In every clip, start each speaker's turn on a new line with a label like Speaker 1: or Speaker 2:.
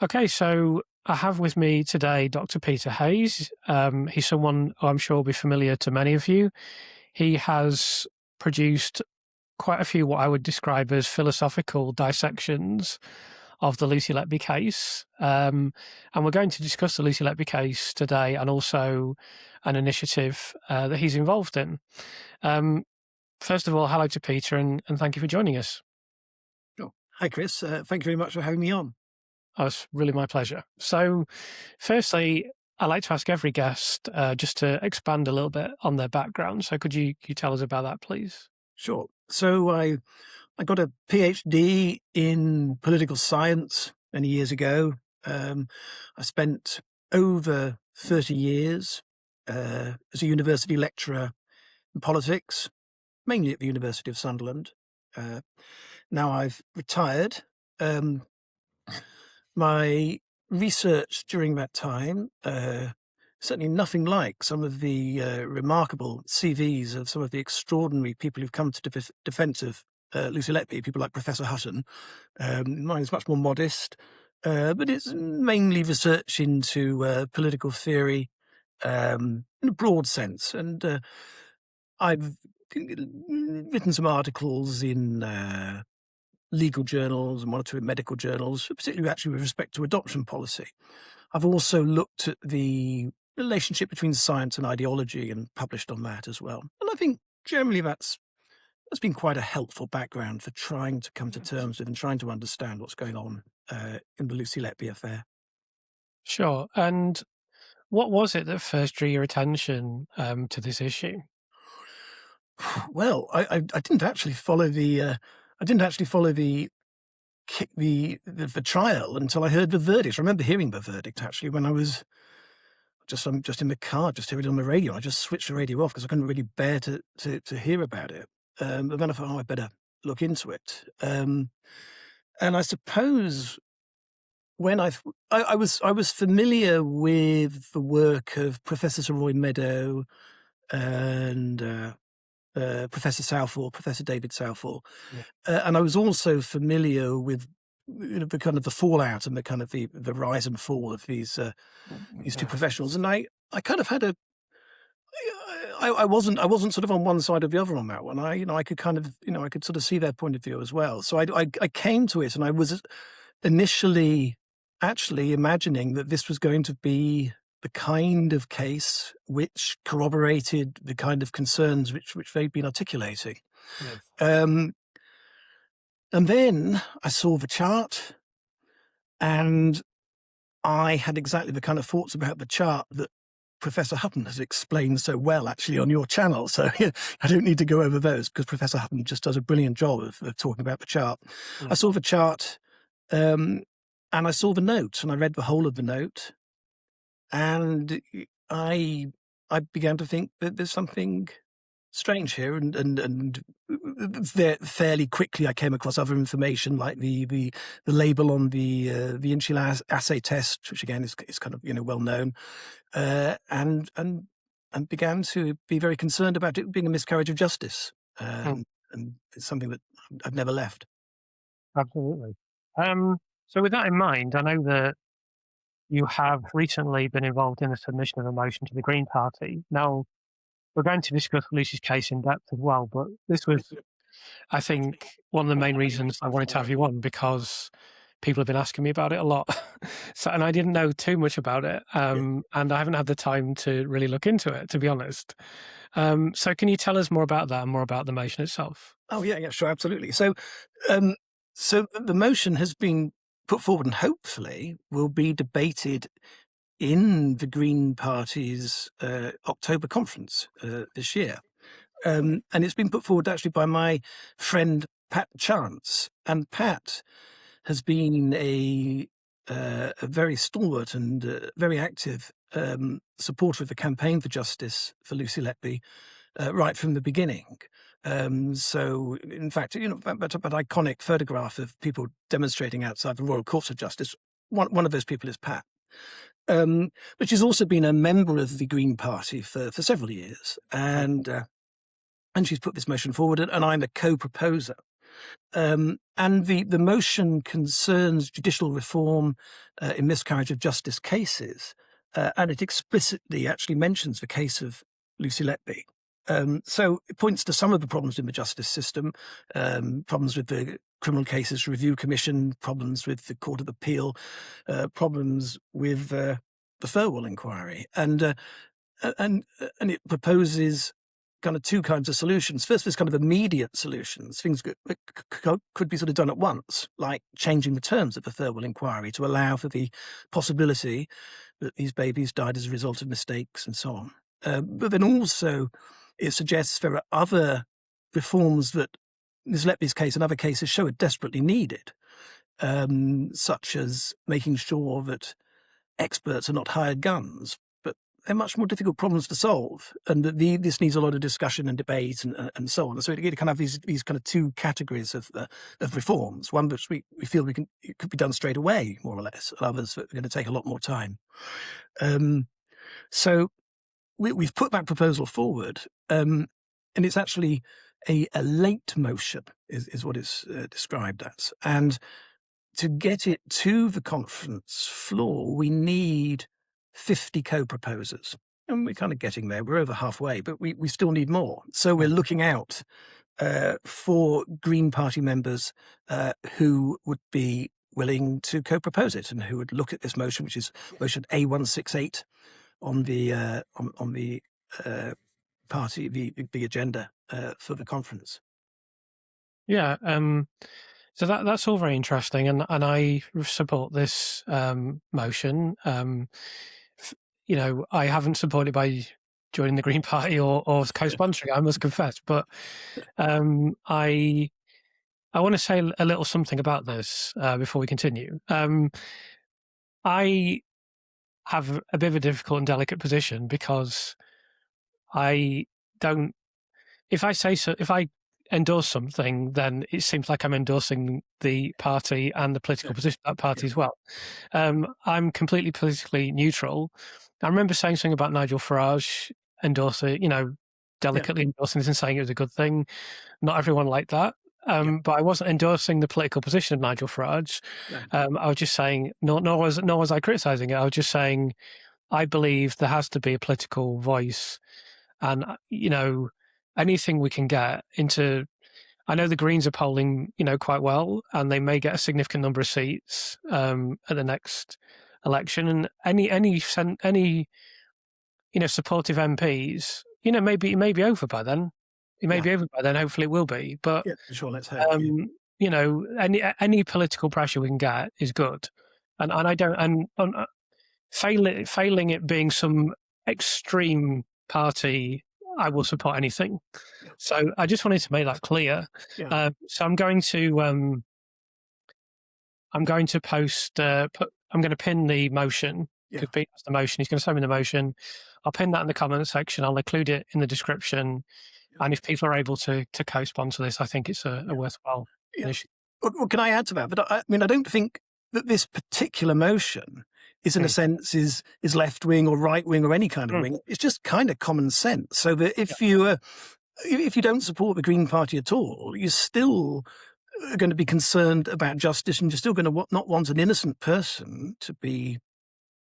Speaker 1: Okay, so I have with me today Dr. Peter Hayes. He's someone who I'm sure will be familiar to many of you. He has produced quite a few what I would describe as philosophical dissections of the Lucy Letby case. And we're going to discuss the Lucy Letby case today and also an initiative that he's involved in. First of all, hello to Peter and thank you for joining us.
Speaker 2: Sure. Hi, Chris. Thank you very much for having me on.
Speaker 1: Oh, it's really my pleasure. So, firstly, I like to ask every guest just to expand a little bit on their background. So, could you tell us about that, please?
Speaker 2: Sure. So I got a PhD in political science many years ago. I spent over 30 years as a university lecturer in politics, mainly at the University of Sunderland. Now I've retired. My research during that time, certainly nothing like some of the remarkable CVs of some of the extraordinary people who've come to defense of Lucy Letby, people like Professor Hutton. Mine is much more modest, but it's mainly research into political theory in a broad sense. And I've written some articles in legal journals and one or two medical journals, particularly actually with respect to adoption policy. I've also looked at the relationship between science and ideology and published on that as well. And I think generally that's been quite a helpful background for trying to come to terms with and trying to understand what's going on in the Lucy Letby affair.
Speaker 1: Sure. And what was it that first drew your attention to this issue?
Speaker 2: Well, I didn't actually follow the the trial until I heard the verdict. I remember hearing the verdict actually when I was just in the car, just hearing it on the radio. I just switched the radio off because I couldn't really bear to hear about it. But then I thought, I better look into it. And I suppose when I was familiar with the work of Professor Sir Roy Meadow and Professor Southall, Professor David Southall, and I was also familiar with the kind of the fallout and the kind of the rise and fall of these two professionals, and I kind of had I wasn't sort of on one side or the other on that one. I could kind of I could sort of see their point of view as well. So I came to it, and I was initially actually imagining that this was going to be the kind of case which corroborated the kind of concerns which they'd been articulating.
Speaker 1: Yes.
Speaker 2: And then I saw the chart, and I had exactly the kind of thoughts about the chart that Professor Hutton has explained so well, actually, on your channel. So I don't need to go over those because Professor Hutton just does a brilliant job of talking about the chart. I saw the chart, and I saw the note, and I read the whole of the note. And I began to think that there's something strange here, and fairly quickly I came across other information like the label on the initial assay test, which again is kind of well known, and began to be very concerned about it being a miscarriage of justice, and it's something that I've never left.
Speaker 1: Absolutely. So with that in mind, I know that you have recently been involved in the submission of a motion to the Green Party. Now, we're going to discuss Lucy's case in depth as well, but this was, I think, one of the main reasons I wanted to have you on, because people have been asking me about it a lot. And I didn't know too much about it, and I haven't had the time to really look into it, to be honest. So can you tell us more about that and more about the motion itself?
Speaker 2: Oh, yeah, sure, absolutely. So the motion has been put forward and hopefully will be debated in the Green Party's October conference this year. And it's been put forward actually by my friend Pat Chance. And Pat has been a very stalwart and very active supporter of the campaign for justice for Lucy Letby right from the beginning. So, in fact, that iconic photograph of people demonstrating outside the Royal Courts of Justice, one of those people is Pat. But she's also been a member of the Green Party for several years, and she's put this motion forward, and I'm a co-proposer. And the motion concerns judicial reform in miscarriage of justice cases, and it explicitly actually mentions the case of Lucy Letby. So it points to some of the problems in the justice system, problems with the Criminal Cases Review Commission, problems with the Court of Appeal, problems with the Thirlwall Inquiry, and it proposes kind of two kinds of solutions. First, there's kind of immediate solutions, things that could be sort of done at once, like changing the terms of the Thirlwall Inquiry to allow for the possibility that these babies died as a result of mistakes and so on. But then also, it suggests there are other reforms that Ms. Letby's case and other cases show are desperately needed, such as making sure that experts are not hired guns. But they're much more difficult problems to solve, and that this needs a lot of discussion and debate and so on. So it kind of have these kind of two categories of reforms. One which we feel it could be done straight away, more or less, and others that are going to take a lot more time. So we've put that proposal forward, and it's actually a late motion, is what it's described as. And to get it to the conference floor, we need 50 co-proposers. And we're kind of getting there. We're over halfway, but we still need more. So we're looking out for Green Party members who would be willing to co-propose it and who would look at this motion, which is motion A168 on the party, the agenda for the conference.
Speaker 1: Yeah. So that's all very interesting, and I support this motion. You know, I haven't supported by joining the Green Party or co-sponsoring, I must confess, but I want to say a little something about this before we continue. I have a bit of a difficult and delicate position because I don't. If I endorse something, then it seems like I'm endorsing the party and the political position of that party as well. I'm completely politically neutral. I remember saying something about Nigel Farage endorsing, delicately endorsing this and saying it was a good thing. Not everyone liked that. But I wasn't endorsing the political position of Nigel Farage. I was just saying, nor was I criticising it. I was just saying, I believe there has to be a political voice, and anything we can get into. I know the Greens are polling, quite well, and they may get a significant number of seats at the next election. And any supportive MPs, it may be over by then. It may be over by then. Hopefully, it will be. But
Speaker 2: sure, let's hope.
Speaker 1: any political pressure we can get is good, and I don't and failing it being some extreme party, I will support anything. So I just wanted to make that clear. So I'm going to post. I'm going to pin the motion because Pete has the motion. He's going to send me the motion. I'll pin that in the comment section. I'll include it in the description. And if people are able to co-sponsor this, I think it's a worthwhile initiative.
Speaker 2: Well, can I add to that? But I don't think that this particular motion is, in a sense, is left wing or right wing or any kind of wing. It's just kind of common sense. So that if you don't support the Green Party at all, you're still going to be concerned about justice, and you're still going to not want an innocent person to be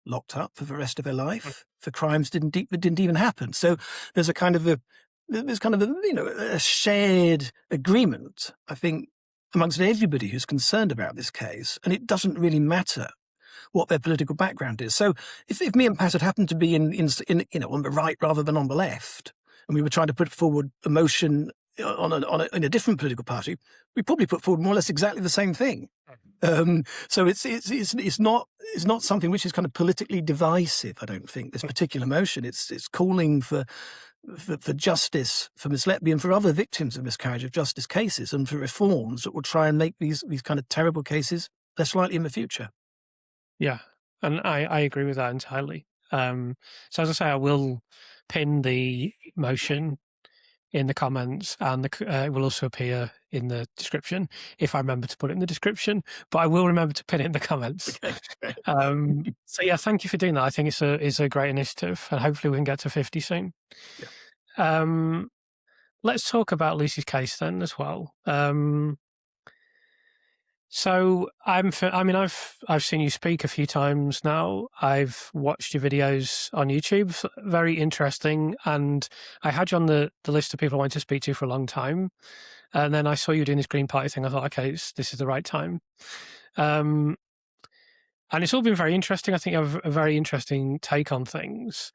Speaker 2: locked up for the rest of their life for crimes that didn't even happen. So there's a shared agreement, I think, amongst everybody who's concerned about this case, and it doesn't really matter what their political background is. So if me and Pat had happened to be in on the right rather than on the left, and we were trying to put forward a motion in a different political party, we probably put forward more or less exactly the same thing. So it's not something which is kind of politically divisive. I don't think this particular motion. It's calling for justice for Ms. Letby and for other victims of miscarriage of justice cases, and for reforms that will try and make these kind of terrible cases less likely in the future.
Speaker 1: Yeah, and I agree with that entirely. So as I say, I will pin the motion in the comments, and it will also appear in the description if I remember to put it in the description. But I will remember to pin it in the comments. So yeah, thank you for doing that. I think it's a great initiative, and hopefully we can get to 50 soon. Let's talk about Lucy's case then as well. So I've seen you speak a few times now. I've watched your videos on YouTube. Very interesting. And I had you on the list of people I wanted to speak to for a long time. And then I saw you doing this Green Party thing. I thought, okay, this is the right time. And it's all been very interesting. I think you have a very interesting take on things.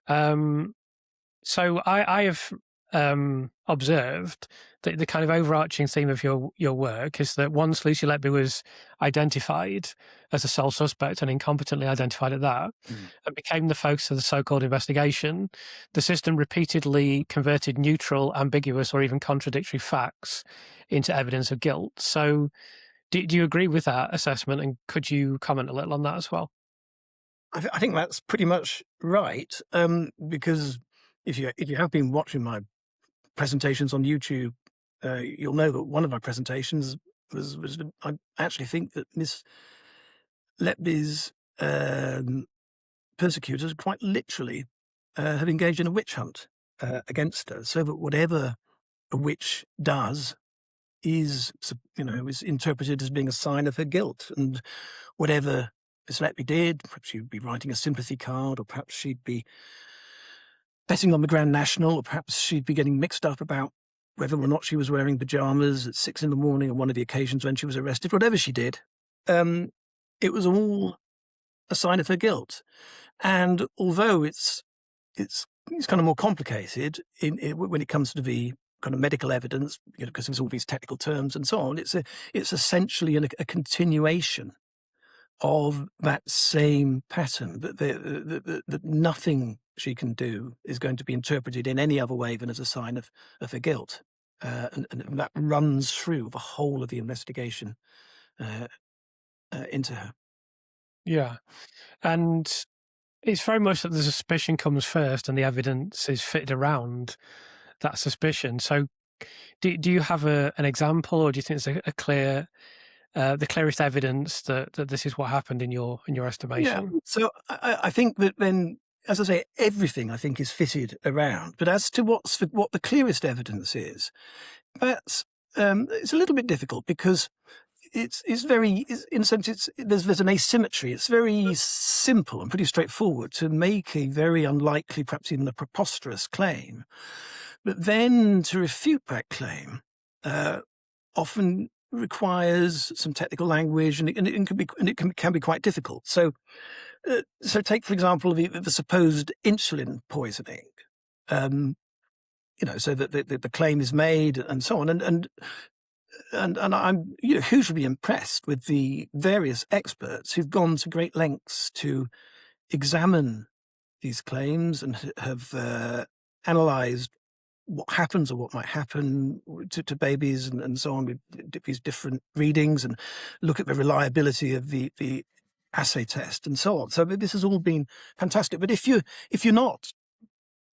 Speaker 1: So I have observed that the kind of overarching theme of your work is that once Lucy Letby was identified as a sole suspect and incompetently identified at that, and became the focus of the so-called investigation, the system repeatedly converted neutral, ambiguous, or even contradictory facts into evidence of guilt. So do you agree with that assessment, and could you comment a little on that as well?
Speaker 2: I think that's pretty much right, because if you have been watching my presentations on YouTube, you'll know that one of my presentations was I actually think that Miss Letby's persecutors quite literally have engaged in a witch hunt against her, so that whatever a witch does is interpreted as being a sign of her guilt, and whatever Miss Letby did, perhaps she'd be writing a sympathy card, or perhaps she'd be betting on the Grand National, or perhaps she'd be getting mixed up about whether or not she was wearing pajamas at 6 a.m. on one of the occasions when she was arrested. Whatever she did, it was all a sign of her guilt. And although it's kind of more complicated when it comes to the kind of medical evidence, because there's all these technical terms and so on, it's essentially a continuation of that same pattern, that nothing she can do is going to be interpreted in any other way than as a sign of her guilt. And that runs through the whole of the investigation into her.
Speaker 1: Yeah. And it's very much that the suspicion comes first and the evidence is fitted around that suspicion. So do you have an example, or do you think it's a clear, the clearest evidence that this is what happened in your estimation?
Speaker 2: Yeah. So I think that then, as I say, everything I think is fitted around. But as to what the clearest evidence is, that's it's a little bit difficult, because it's very, in a sense, there's an asymmetry. It's very simple and pretty straightforward to make a very unlikely, perhaps even a preposterous claim, but then to refute that claim often requires some technical language, and it can be quite difficult. So take, for example, the supposed insulin poisoning. So that the claim is made and so on, and I'm hugely impressed with the various experts who've gone to great lengths to examine these claims and have analysed what happens or what might happen to babies and so on with these different readings, and look at the reliability of the assay test and so on. So this has all been fantastic. But if you're not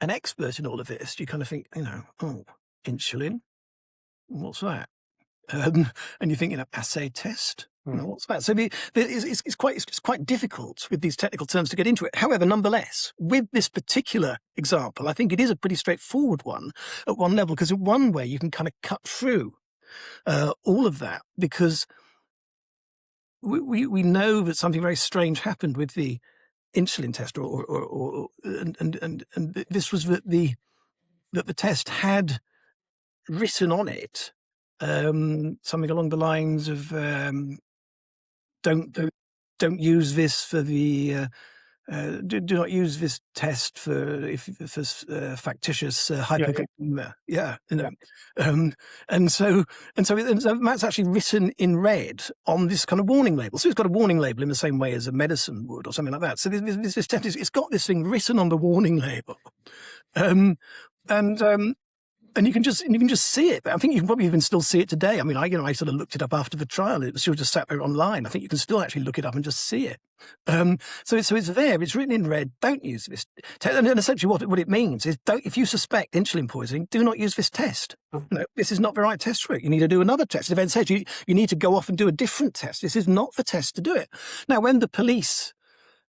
Speaker 2: an expert in all of this, you kind of think, insulin, what's that? And you think, assay test, what's that? So it's quite difficult with these technical terms to get into it. However, nonetheless, with this particular example, I think it is a pretty straightforward one at one level, because in one way you can kind of cut through all of that, because we know that something very strange happened with the insulin test, and this was that the test had written on it something along the lines of don't use this for the do not use this test for factitious hypoglycemia. And so that's actually written in red on this kind of warning label. So it's got a warning label in the same way as a medicine would, or something like that. So this test it's got this thing written on the warning label, and you can just see it. I think you can probably even still see it today. I mean, I sort of looked it up after the trial. It was still just sat there online. I think you can still actually look it up and just see it. So it's there. It's written in red. Don't use this. And essentially, what it means is, if you suspect insulin poisoning, do not use this test. No, this is not the right test for it. You need to do another test. It then says you need to go off and do a different test. This is not the test to do it. Now, when the police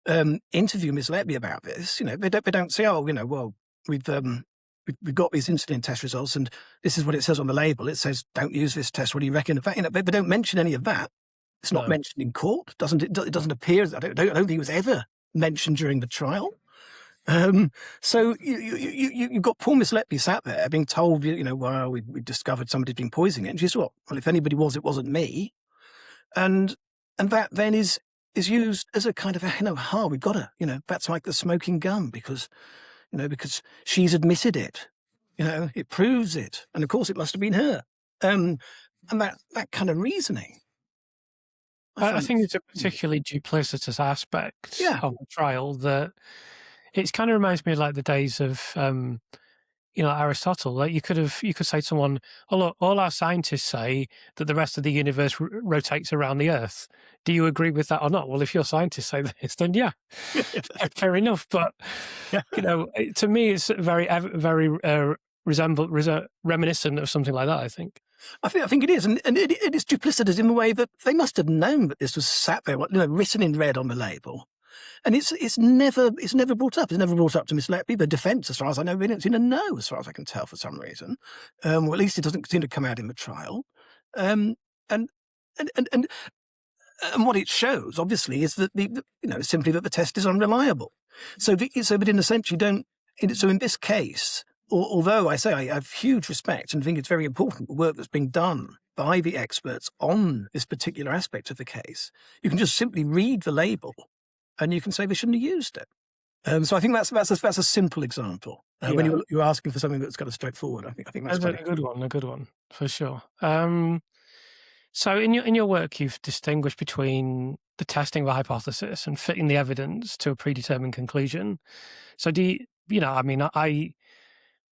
Speaker 2: interview Ms. Letby about this, they don't say, well, we've got these insulin test results, and this is what it says on the label. It says, don't use this test. What do you reckon of that? They don't mention any of that. It's not
Speaker 1: No.
Speaker 2: mentioned in court. It doesn't appear. I don't think it was ever mentioned during the trial. So you've got poor Miss Letby sat there being told, well, we discovered somebody's been poisoning it. And she said, well, if anybody was, it wasn't me. And that then is used as a kind of, we've got her, that's like the smoking gun because she's admitted it, it proves it. And of course it must have been her. And that kind of reasoning.
Speaker 1: I think it's a particularly duplicitous aspect of the trial that it kind of reminds me of like the days of, Aristotle. Like you could say to someone, "Oh, look, all our scientists say that the rest of the universe rotates around the Earth. Do you agree with that or not?" Well, if your scientists say this, then yeah, fair enough. But to me, it's very reminiscent of something like that. I think.
Speaker 2: I think it is, and it is duplicitous in the way that they must have known that this was sat there, written in red on the label. And it's never brought up. It's never brought up to Miss Letby. The defence, as far as I know, they don't seem to know, as far as I can tell, for some reason. Or at least it doesn't seem to come out in the trial. And what it shows, obviously, is that simply that the test is unreliable. But in a sense, you don't. So in this case, although I say I have huge respect and think it's very important the work that's being done by the experts on this particular aspect of the case, you can just simply read the label. And you can say they shouldn't have used it. So I think that's a simple example. When you're asking for something that's kind of straightforward, I think that's
Speaker 1: a good one for sure. So in your work, you've distinguished between the testing of a hypothesis and fitting the evidence to a predetermined conclusion. So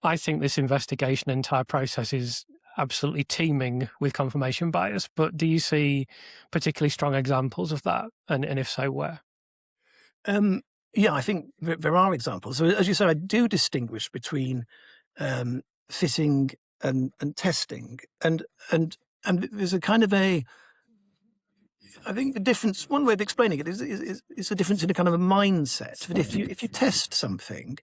Speaker 1: I think this investigation entire process is absolutely teeming with confirmation bias. But do you see particularly strong examples of that, and if so, where?
Speaker 2: I think there are examples. So as you say, I do distinguish between fitting and testing, and there's a kind of I think the difference. One way of explaining it is the difference in a kind of a mindset. That if you test something,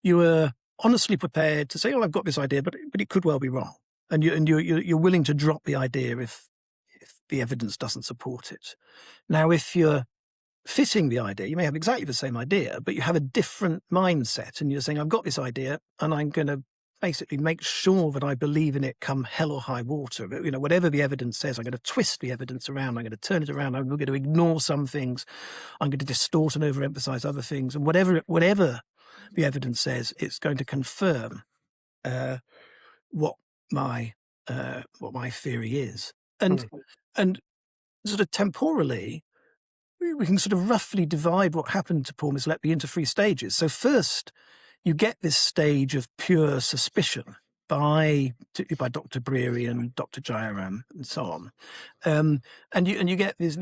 Speaker 2: you are honestly prepared to say, "Oh, I've got this idea, but it could well be wrong," and you're willing to drop the idea if the evidence doesn't support it. Now, if you're fitting the idea, you may have exactly the same idea, but you have a different mindset, and you're saying, I've got this idea and I'm going to basically make sure that I believe in it come hell or high water. Whatever the evidence says, I'm going to twist the evidence around, I'm going to turn it around, I'm going to ignore some things, I'm going to distort and overemphasize other things, and whatever the evidence says, it's going to confirm what my theory is. And sort of temporally, we can sort of roughly divide what happened to poor Miss Letby into 3 stages. So first, you get this stage of pure suspicion by Dr. Breary and Dr. Jayaram and so on. And you get this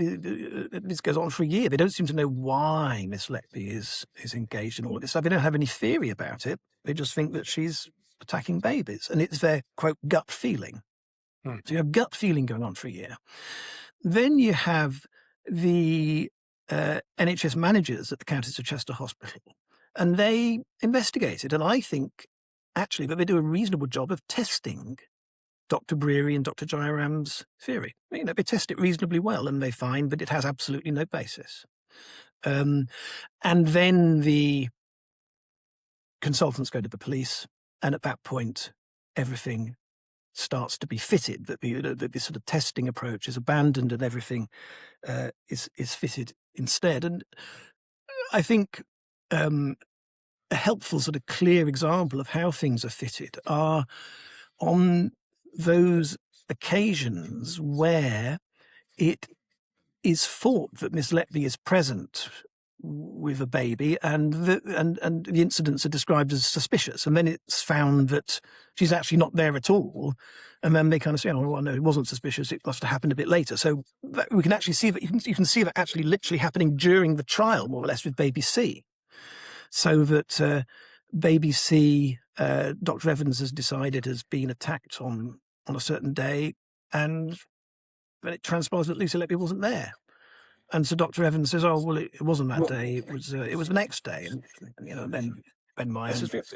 Speaker 2: goes on for a year. They don't seem to know why Miss Letby is engaged in all of this. So they don't have any theory about it. They just think that she's attacking babies. And it's their, quote, gut feeling. So you have gut feeling going on for a year. Then you have the NHS managers at the Countess of Chester Hospital, and they investigate it. And I think, actually, that they do a reasonable job of testing Dr. Breary and Dr. Jayaram's theory. They test it reasonably well, and they find that it has absolutely no basis. And then the consultants go to the police, and at that point, everything starts to be fitted, that the sort of testing approach is abandoned and everything is fitted instead. And I think a helpful sort of clear example of how things are fitted are on those occasions where it is thought that Miss Letby is present with a baby, and the incidents are described as suspicious, and then it's found that she's actually not there at all, and then they kind of say, "Oh, well, no, it wasn't suspicious. It must have happened a bit later." So we can actually see that you can see that actually literally happening during the trial, more or less, with baby C. So that baby C, Dr. Evans has decided has been attacked on a certain day, and then it transpires that Lucy Letby wasn't there. And so Dr. Evans says, "Oh, well, it wasn't that day. It was the next day." And then Ben Myers says,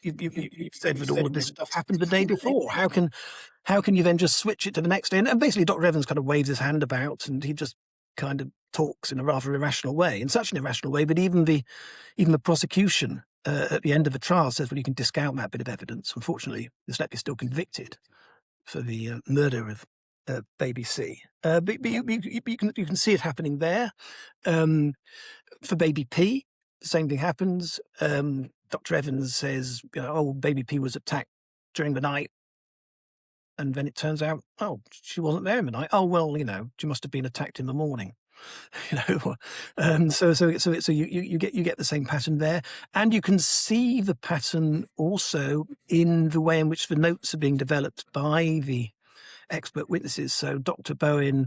Speaker 2: you've said that all of this stuff happened the day before. How can you then just switch it to the next day? And basically, Dr. Evans kind of waves his hand about, and he just kind of talks in a rather irrational way, in such an irrational way. But even the prosecution at the end of the trial says, well, you can discount that bit of evidence. Unfortunately, Ms. Letby is still convicted for the murder of baby C. But you can see it happening there. For baby P, the same thing happens. Dr. Evans says, oh, baby P was attacked during the night. And then it turns out, oh, she wasn't there in the night. Oh, well, she must have been attacked in the morning. So you get the same pattern there, and you can see the pattern also in the way in which the notes are being developed by the expert witnesses. So Dr. Bohin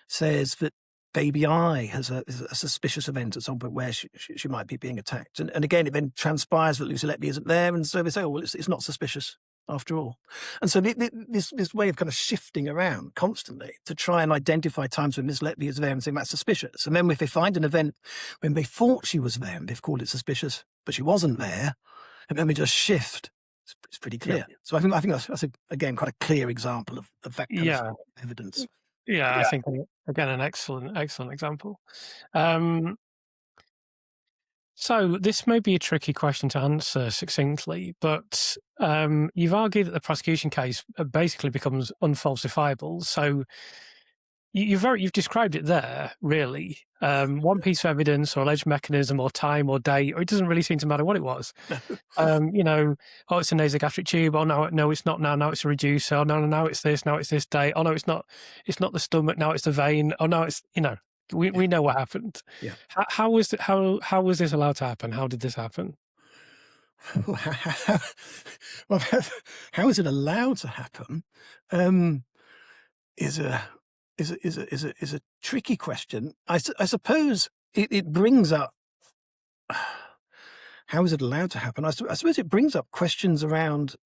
Speaker 2: says that baby I has a suspicious event at some point where she might be being attacked, and again it then transpires that Lucy Letby isn't there, and so they say, oh well, it's not suspicious after all. And so this way of kind of shifting around constantly to try and identify times when Miss Letby is there and saying that's suspicious. And then if they find an event when they thought she was there and they've called it suspicious, but she wasn't there, and then we just shift. It's pretty clear. Yeah. So I think that's again quite a clear example of that kind of evidence.
Speaker 1: Yeah, I think again an excellent example. So this may be a tricky question to answer succinctly, but you've argued that the prosecution case basically becomes unfalsifiable. So you've described it there, really. One piece of evidence or alleged mechanism or time or date, or it doesn't really seem to matter what it was. Oh, it's a nasogastric tube. Oh, no, it's not now. Now it's a reducer. Oh, no, now it's this. Now it's this date. Oh, no, it's not the stomach. Now it's the vein. Oh, no, it's, we know what happened.
Speaker 2: Yeah.
Speaker 1: How was this allowed to happen? How did this happen?
Speaker 2: Well, how is it allowed to happen? Is a tricky question. I suppose it brings up how is it allowed to happen. I suppose it brings up questions around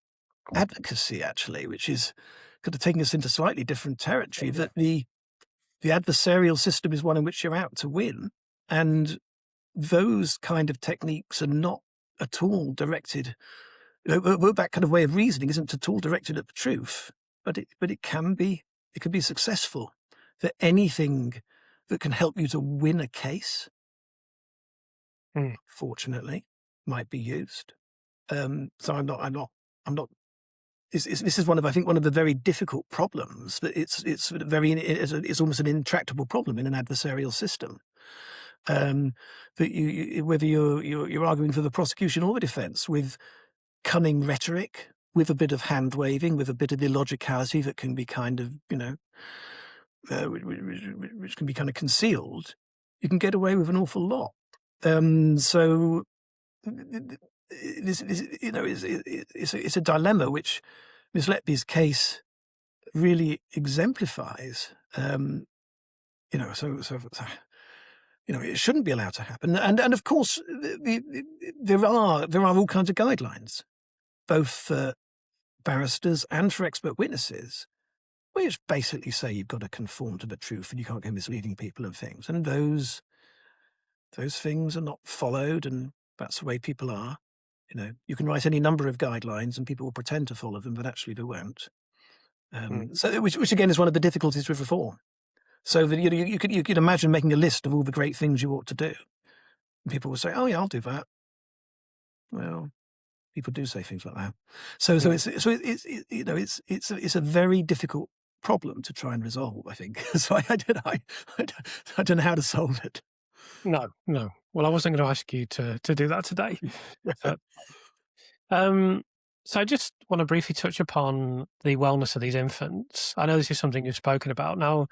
Speaker 2: advocacy, actually, which is kind of taking us into slightly different territory. That the adversarial system is one in which you're out to win, and those kind of techniques are not at all directed. That kind of way of reasoning isn't at all directed at the truth, but it can be. It can be successful. That anything that can help you to win a case, fortunately, might be used. So I'm not. This is one of the very difficult problems. That it's almost an intractable problem in an adversarial system. That whether you're arguing for the prosecution or the defence with cunning rhetoric, with a bit of hand waving, with a bit of illogicality that can be kind of which can be kind of concealed, you can get away with an awful lot. So it's a dilemma which Ms. Letby's case really exemplifies. It shouldn't be allowed to happen. And of course, there are all kinds of guidelines, both for barristers and for expert witnesses, which basically say you've got to conform to the truth and you can't go misleading people and things. And those things are not followed, and that's the way people are. You can write any number of guidelines and people will pretend to follow them, but actually they won't. So, which again is one of the difficulties with reform. So that you could imagine making a list of all the great things you ought to do. And people will say, "Oh yeah, I'll do that." Well, people do say things like that. So it's a very difficult problem to try and resolve, I think. So I don't know how to solve it.
Speaker 1: No. Well, I wasn't going to ask you to do that today. So I just want to briefly touch upon the wellness of these infants. I know this is something you've spoken about. Now,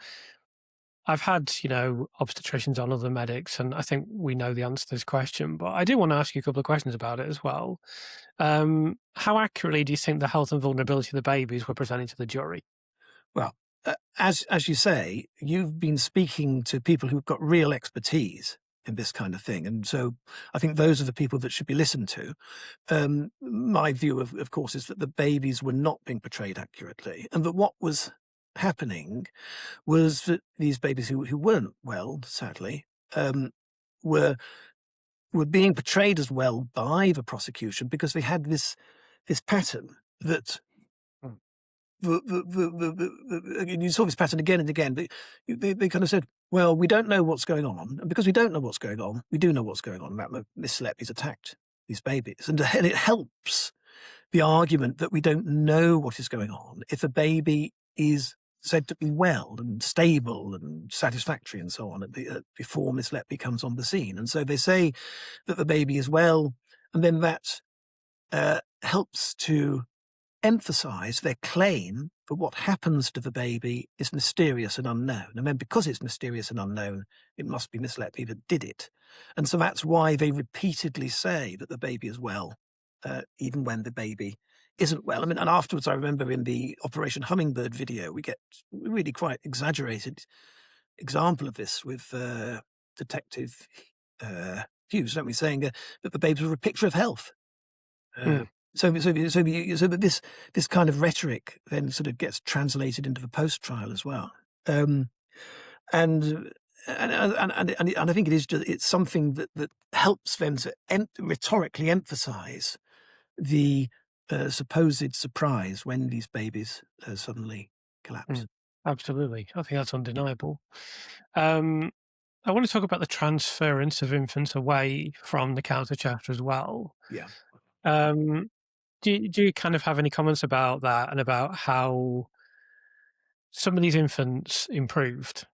Speaker 1: I've had, obstetricians on, other medics, and I think we know the answer to this question, but I do want to ask you a couple of questions about it as well. How accurately do you think the health and vulnerability of the babies were presented to the jury?
Speaker 2: Well, as you say, you've been speaking to people who've got real expertise in this kind of thing. And so I think those are the people that should be listened to. My view, of course, is that the babies were not being portrayed accurately, and that what was happening was that these babies who weren't well, sadly, were being portrayed as well by the prosecution because they had this this pattern that
Speaker 1: Mm.
Speaker 2: again, you saw this pattern again and again, but they kind of said, well, we don't know what's going on. And because we don't know what's going on, we do know what's going on. That Miss Letby's attacked these babies. And it helps the argument that we don't know what is going on if a baby is said to be well and stable and satisfactory and so on before Miss Letby comes on the scene. And so they say that the baby is well, and then that helps to emphasize their claim that what happens to the baby is mysterious and unknown. And then because it's mysterious and unknown, it must be Miss Letby that did it. And so that's why they repeatedly say that the baby is well, even when the baby isn't well. I mean, and afterwards, I remember in the Operation Hummingbird video, we get really quite exaggerated example of this with Detective Hughes, don't we, saying that the babies were a picture of health. So that this kind of rhetoric then sort of gets translated into the post-trial as well, and I think it's something that helps them to rhetorically emphasise the supposed surprise when these babies suddenly collapse.
Speaker 1: Absolutely, I think that's undeniable. I want to talk about the transference of infants away from the counter chapter as well.
Speaker 2: Yeah.
Speaker 1: Do you kind of have any comments about that and about how some of these infants improved?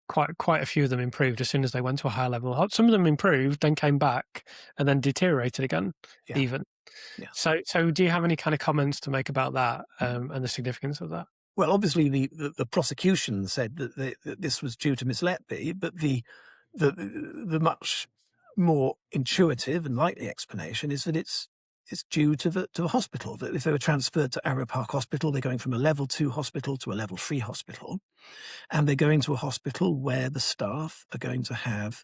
Speaker 1: Quite a few of them improved as soon as they went to a higher level. Some of them improved, then came back, and then deteriorated again,
Speaker 2: Yeah.
Speaker 1: even.
Speaker 2: Yeah.
Speaker 1: So do you have any kind of comments to make about that and the significance of that?
Speaker 2: Well, obviously, the prosecution said that this was due to Miss Letby, but the much more intuitive and likely explanation is that it's due to the hospital. That if they were transferred to Arrow Park Hospital, they're going from a level 2 hospital to a level 3 hospital, and they're going to a hospital where the staff are going to have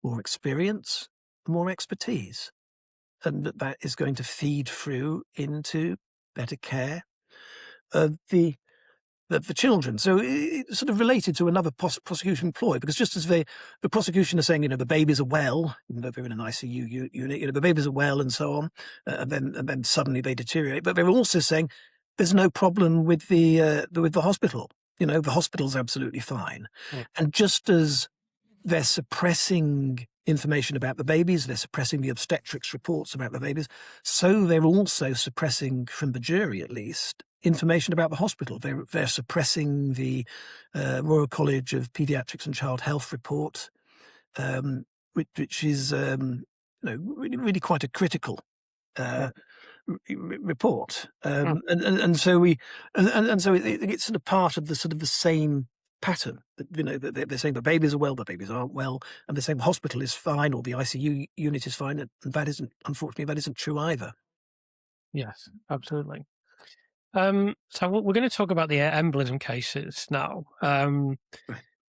Speaker 2: more experience, more expertise, and that is going to feed through into better care of the children. So it's sort of related to another prosecution ploy, because just as the prosecution are saying, the babies are well, even though they're in an ICU unit, the babies are well and so on, and then suddenly they deteriorate. But they're also saying there's no problem with the hospital. The hospital's absolutely fine.
Speaker 1: Mm.
Speaker 2: And just as they're suppressing information about the babies, they're suppressing the obstetrics reports about the babies, so they're also suppressing, from the jury at least, information about the hospital. They're suppressing the Royal College of Paediatrics and Child Health report, which is really quite a critical report, and so it's sort of part of the same pattern. That they're saying the babies are well, the babies aren't well, and they're saying the hospital is fine or the ICU unit is fine, and that isn't, unfortunately, that isn't true either.
Speaker 1: Yes, absolutely. So we're going to talk about the embolism cases now.
Speaker 2: Right.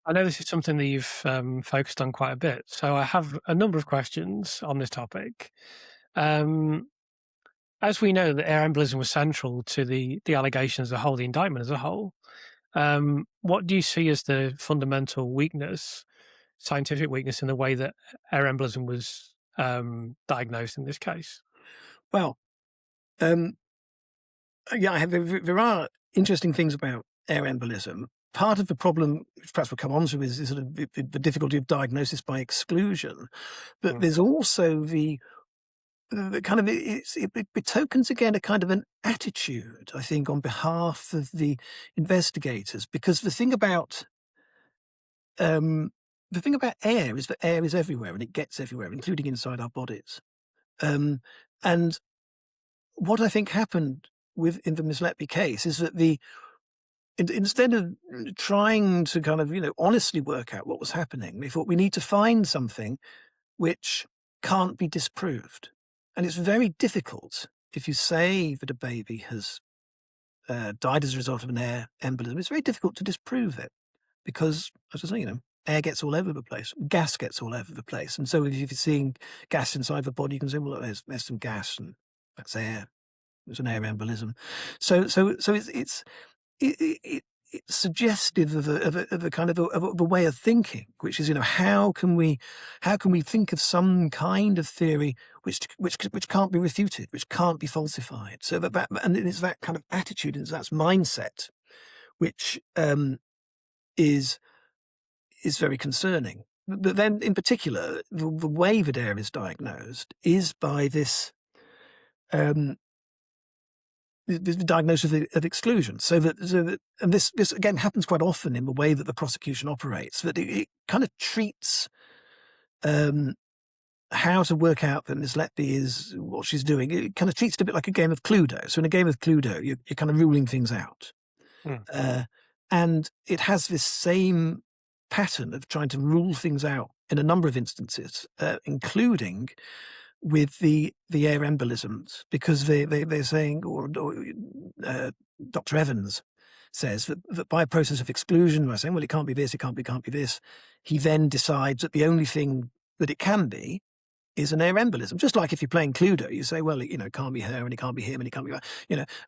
Speaker 1: I know this is something that you've focused on quite a bit, so I have a number of questions on this topic. As we know, that air embolism was central to the allegations as a whole, the indictment as a whole. What do you see as the fundamental weakness, scientific weakness, in the way that air embolism was diagnosed in this case?
Speaker 2: Well, there are interesting things about air embolism. Part of the problem, which perhaps we'll come on to, is sort of the difficulty of diagnosis by exclusion. But there's also the kind of, it betokens again a kind of an attitude, I think, on behalf of the investigators, because the thing about air is that air is everywhere and it gets everywhere, including inside our bodies. And what I think happened in the Miss Letby case is that instead of trying to kind of honestly work out what was happening, they thought we need to find something which can't be disproved. And it's very difficult if you say that a baby has died as a result of an air embolism. It's very difficult to disprove it because, as I say, air gets all over the place, gas gets all over the place. And so if you're seeing gas inside the body, you can say, well, look, there's some gas and that's air. It's an air embolism. So it's suggestive of a kind of a way of thinking, which is, how can we think of some kind of theory which can't be refuted, which can't be falsified. So and it's that kind of attitude, it's that mindset, which is very concerning. But then, in particular, the way Vidar is diagnosed is by this. The diagnosis of exclusion, so that, and this again happens quite often in the way that the prosecution operates. That it kind of treats how to work out that Miss Letby is what she's doing. It kind of treats it a bit like a game of Cluedo. So in a game of Cluedo, you're kind of ruling things out, and it has this same pattern of trying to rule things out in a number of instances, including with the air embolisms, because they're saying, or Dr. Evans says that by a process of exclusion, by saying, well, it can't be this, it can't be this, he then decides that the only thing that it can be is an air embolism. Just like if you're playing Cluedo, you say, well, it can't be her, and it can't be him, and it can't be that,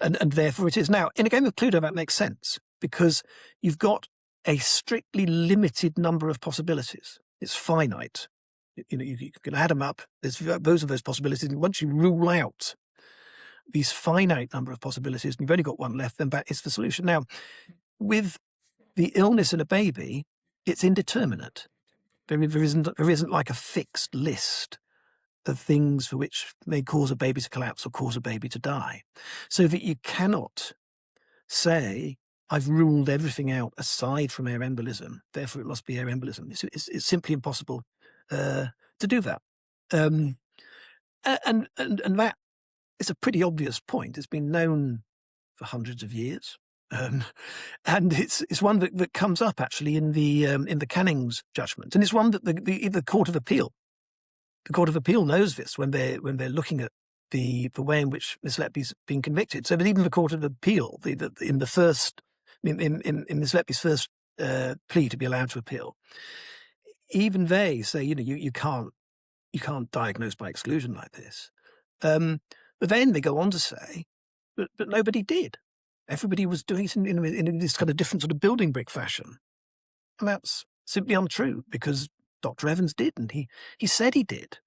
Speaker 2: and therefore it is. Now, in a game of Cluedo, that makes sense, because you've got a strictly limited number of possibilities. It's finite. You can add them up. There's those possibilities. And once you rule out these finite number of possibilities, and you've only got one left, then that is the solution. Now, with the illness in a baby, it's indeterminate. There isn't like a fixed list of things for which may cause a baby to collapse or cause a baby to die. So that you cannot say, I've ruled everything out aside from air embolism, therefore it must be air embolism. It's simply impossible to do that. And that is a pretty obvious point. It's been known for hundreds of years. And it's one that comes up actually in the Cannings judgment. And it's one that the Court of Appeal knows this when they're looking at the way in which Miss Letby's been convicted. So that even the Court of Appeal, in Miss Letby's first plea to be allowed to appeal, even they say, you can't diagnose by exclusion like this. But then they go on to say, but nobody did. Everybody was doing it in this kind of different sort of building brick fashion. And that's simply untrue, because Dr. Evans did, and he said he did.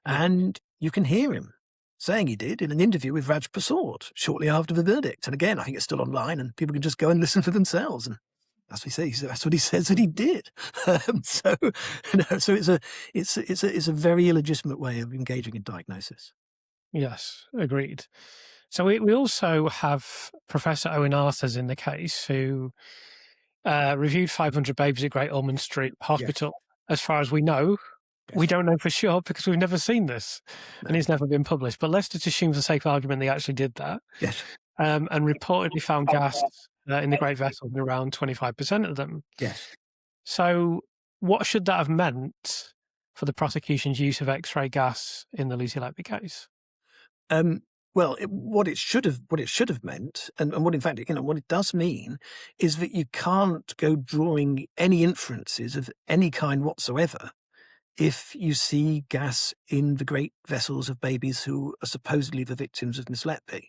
Speaker 2: And you can hear him saying he did in an interview with Raj Prasad shortly after the verdict. And again, I think it's still online, and people can just go and listen for themselves. And that's what he says that he did. So it's a very illegitimate way of engaging in diagnosis.
Speaker 1: Yes, agreed. So we also have Professor Owen Arthurs in the case, who reviewed 500 babies at Great Ormond Street Hospital. Yes. As far as we know, we don't know for sure because we've never seen this, and it's never been published. But let's just assume, for the sake of argument, they actually did that.
Speaker 2: Yes.
Speaker 1: And reportedly found gas in the great vessels in around 25% of them.
Speaker 2: Yes.
Speaker 1: So what should that have meant for the prosecution's use of X-ray gas in the Lucy Letby case?
Speaker 2: Well, what it should have meant, and what in fact, what it does mean, is that you can't go drawing any inferences of any kind whatsoever if you see gas in the great vessels of babies who are supposedly the victims of Miss Letby.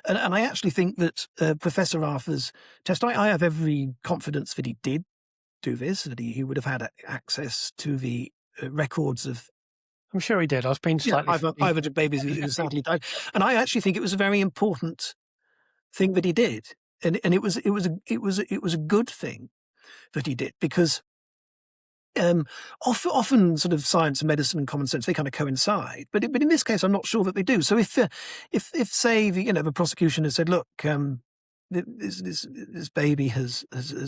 Speaker 2: And I actually think that Professor Arthur's test, I have every confidence that he did do this, that he would have had access to the records of...
Speaker 1: I'm sure he did. I was being slightly...
Speaker 2: 500 babies who sadly died. And I actually think it was a very important thing that he did. And it was a good thing that he did, because often sort of science and medicine and common sense, they kind of coincide, but in this case, I'm not sure that they do. So if say the prosecution has said, look, this baby has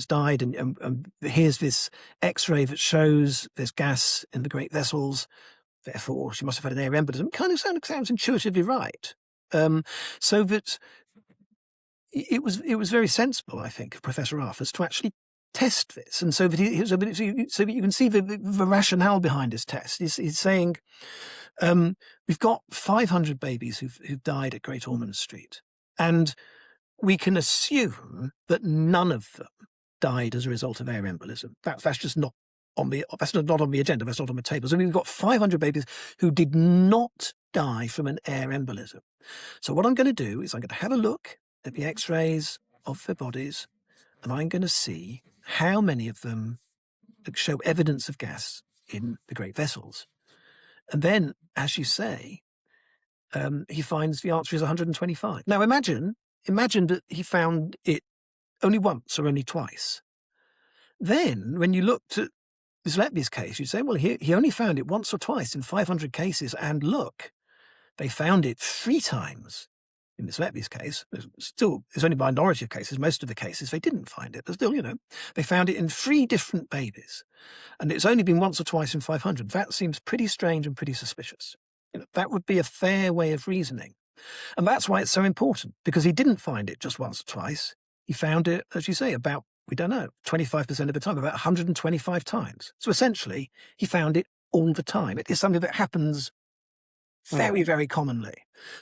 Speaker 2: died, and here's this X-ray that shows there's gas in the great vessels, therefore she must have had an air embolism, it kind of sounds intuitively right. So that it was very sensible, I think, of Professor Arthurs to actually test this, and so that you can see the rationale behind his test. He's saying we've got 500 babies who've died at Great Ormond Street, and we can assume that none of them died as a result of air embolism. That's just not on the not on the agenda. That's not on the table. So we've got 500 babies who did not die from an air embolism. So what I'm going to do is I'm going to have a look at the X-rays of their bodies. and I'm going to see how many of them show evidence of gas in the great vessels. And then, as you say, he finds the answer is 125. Now, imagine that he found it only once or only twice. Then, when you looked at Miss Letby's case, you'd say, well, he only found it once or twice in 500 cases, and look, they found it 3 times. In Miss Letby's case, there's only a minority of cases. Most of the cases, they didn't find it. But still, they found it in 3 different babies. And it's only been once or twice in 500. That seems pretty strange and pretty suspicious. That would be a fair way of reasoning. And that's why it's so important, because he didn't find it just once or twice. He found it, as you say, about, we don't know, 25% of the time, about 125 times. So essentially, he found it all the time. It is something that happens very, very commonly.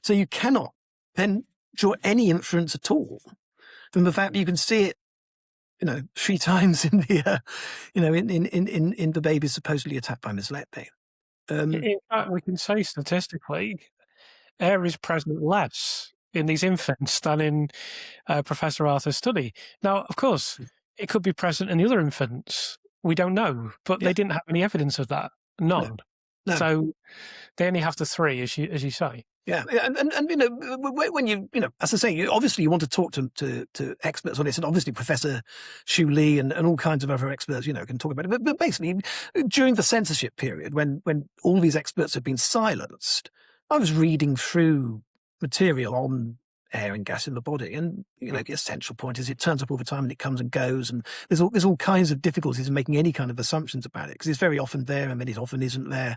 Speaker 2: So you cannot then draw any inference at all from the fact that you can see it, 3 times in the, in the babies supposedly attacked by Miss Letby.
Speaker 1: In fact, we can say statistically, air is present less in these infants than in Professor Arthur's study. Now, of course, it could be present in the other infants. We don't know, but they didn't have any evidence of that. None.
Speaker 2: No.
Speaker 1: So they only have the 3, as you say.
Speaker 2: Yeah, and when you as I say, obviously you want to talk to experts on this, and obviously Professor Shu Lee and all kinds of other experts, can talk about it. But basically, during the censorship period, when all these experts have been silenced, I was reading through material on air and gas in the body, and the essential point is it turns up all the time and it comes and goes, and there's all kinds of difficulties in making any kind of assumptions about it, because it's very often there and then it often isn't there.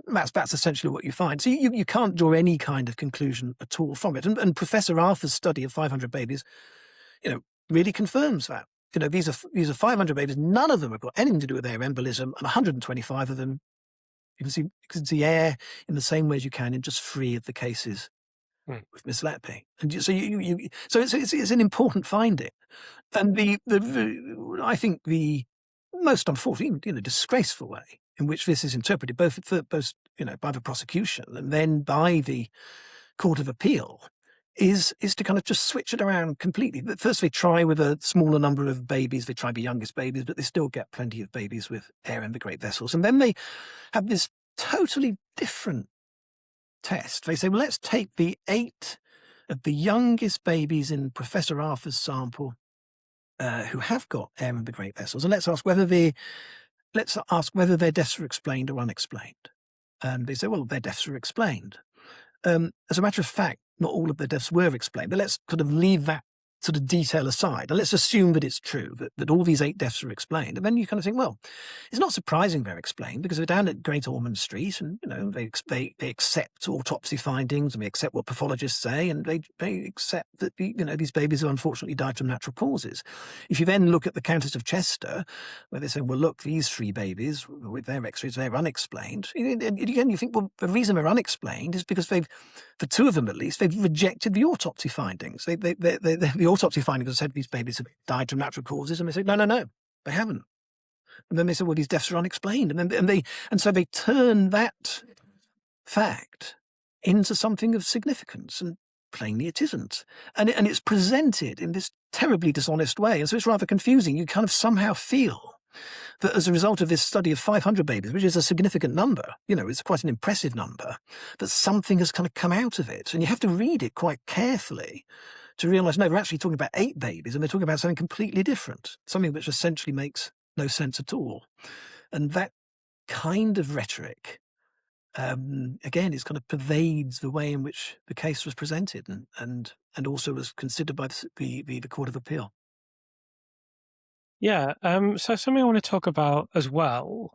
Speaker 2: That's essentially what you find. So you can't draw any kind of conclusion at all from it. And Professor Arthur's study of 500 babies, really confirms that. These are 500 babies. None of them have got anything to do with air embolism, and 125 of them, you can see air in the same way as you can in just 3 of the cases with Miss Letby. And so it's an important finding. And I think the most unfortunate, disgraceful way in which this is interpreted, both by the prosecution and then by the Court of Appeal, is to kind of just switch it around completely. First, they try with a smaller number of babies. They try the youngest babies, but they still get plenty of babies with air in the great vessels. And then they have this totally different test. They say, well, let's take the 8 of the youngest babies in Professor Arthur's sample who have got air in the great vessels, and let's ask whether their deaths were explained or unexplained. And they say, well, their deaths were explained. As a matter of fact, not all of their deaths were explained, but let's sort of leave that sort of detail aside, and let's assume that it's true, that all these 8 deaths are explained. And then you kind of think, well, it's not surprising they're explained, because they're down at Great Ormond Street, and they accept autopsy findings, and they accept what pathologists say, and they accept that these babies have unfortunately died from natural causes. If you then look at the Countess of Chester, where they say, well, look, these 3 babies with their X-rays, they're unexplained. And again, you think, well, the reason they're unexplained is because for 2 of them at least, they've rejected the autopsy findings. The autopsy findings said these babies have died from natural causes, and they said, no, they haven't. And then they said, well, these deaths are unexplained, and so they turn that fact into something of significance, and plainly it isn't. And it's presented in this terribly dishonest way, and so it's rather confusing. You kind of somehow feel that as a result of this study of 500 babies, which is a significant number, it's quite an impressive number, that something has kind of come out of it. And you have to read it quite carefully to realise, no, we're actually talking about 8 babies, and they're talking about something completely different, something which essentially makes no sense at all. And that kind of rhetoric, again, is kind of pervades the way in which the case was presented and also was considered by the Court of Appeal.
Speaker 1: Yeah, so something I want to talk about as well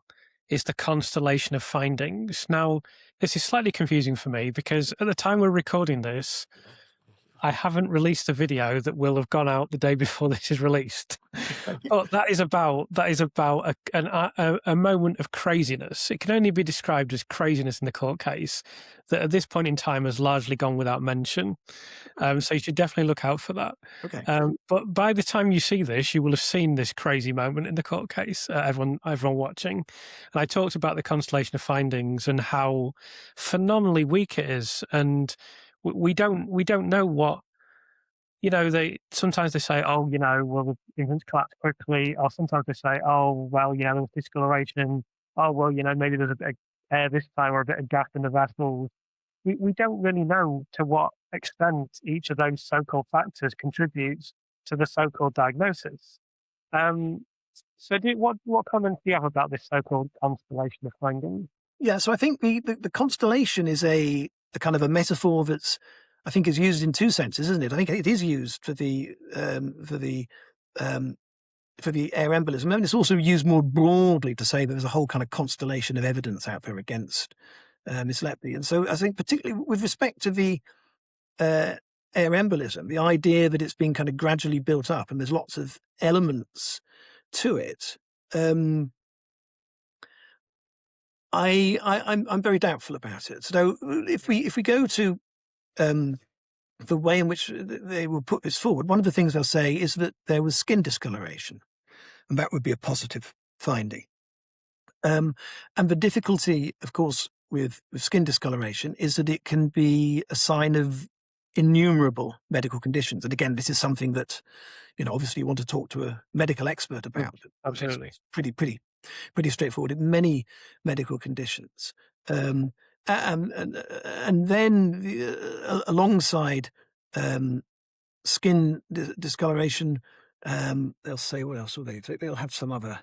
Speaker 1: is the constellation of findings. Now, this is slightly confusing for me because at the time we're recording this, I haven't released a video that will have gone out the day before this is released. But that is about a moment of craziness. It can only be described as craziness in the court case that at this point in time has largely gone without mention. So you should definitely look out for that.
Speaker 2: Okay.
Speaker 1: But by the time you see this, you will have seen this crazy moment in the court case, everyone watching. And I talked about the constellation of findings and how phenomenally weak it is. And we don't know what, sometimes they say, oh, well, the infants collapse quickly, or sometimes they say, oh, well, there was discoloration, oh, well, maybe there's a bit of air this time or a bit of gas in the vessels. We don't really know to what extent each of those so-called factors contributes to the so-called diagnosis. Um, so what comments do you have about this so-called constellation of findings?
Speaker 2: Yeah, so I think the constellation is a kind of a metaphor that's, I think, is used in two senses, isn't it? I think it is used for the um, for the air embolism, and it's also used more broadly to say that there's a whole kind of constellation of evidence out there against Miss Letby. And so I think particularly with respect to the uh, air embolism, the idea that it's been kind of gradually built up and there's lots of elements to it. I'm very doubtful about it. So if we go to the way in which they will put this forward, one of the things they'll say is that there was skin discoloration, and that would be a positive finding. And the difficulty, of course, with skin discoloration is that it can be a sign of innumerable medical conditions. And again, this is something that, obviously you want to talk to a medical expert about.
Speaker 1: Absolutely.
Speaker 2: It's pretty straightforward in many medical conditions. And then alongside skin discoloration, they'll say, what else will they? They'll have some other.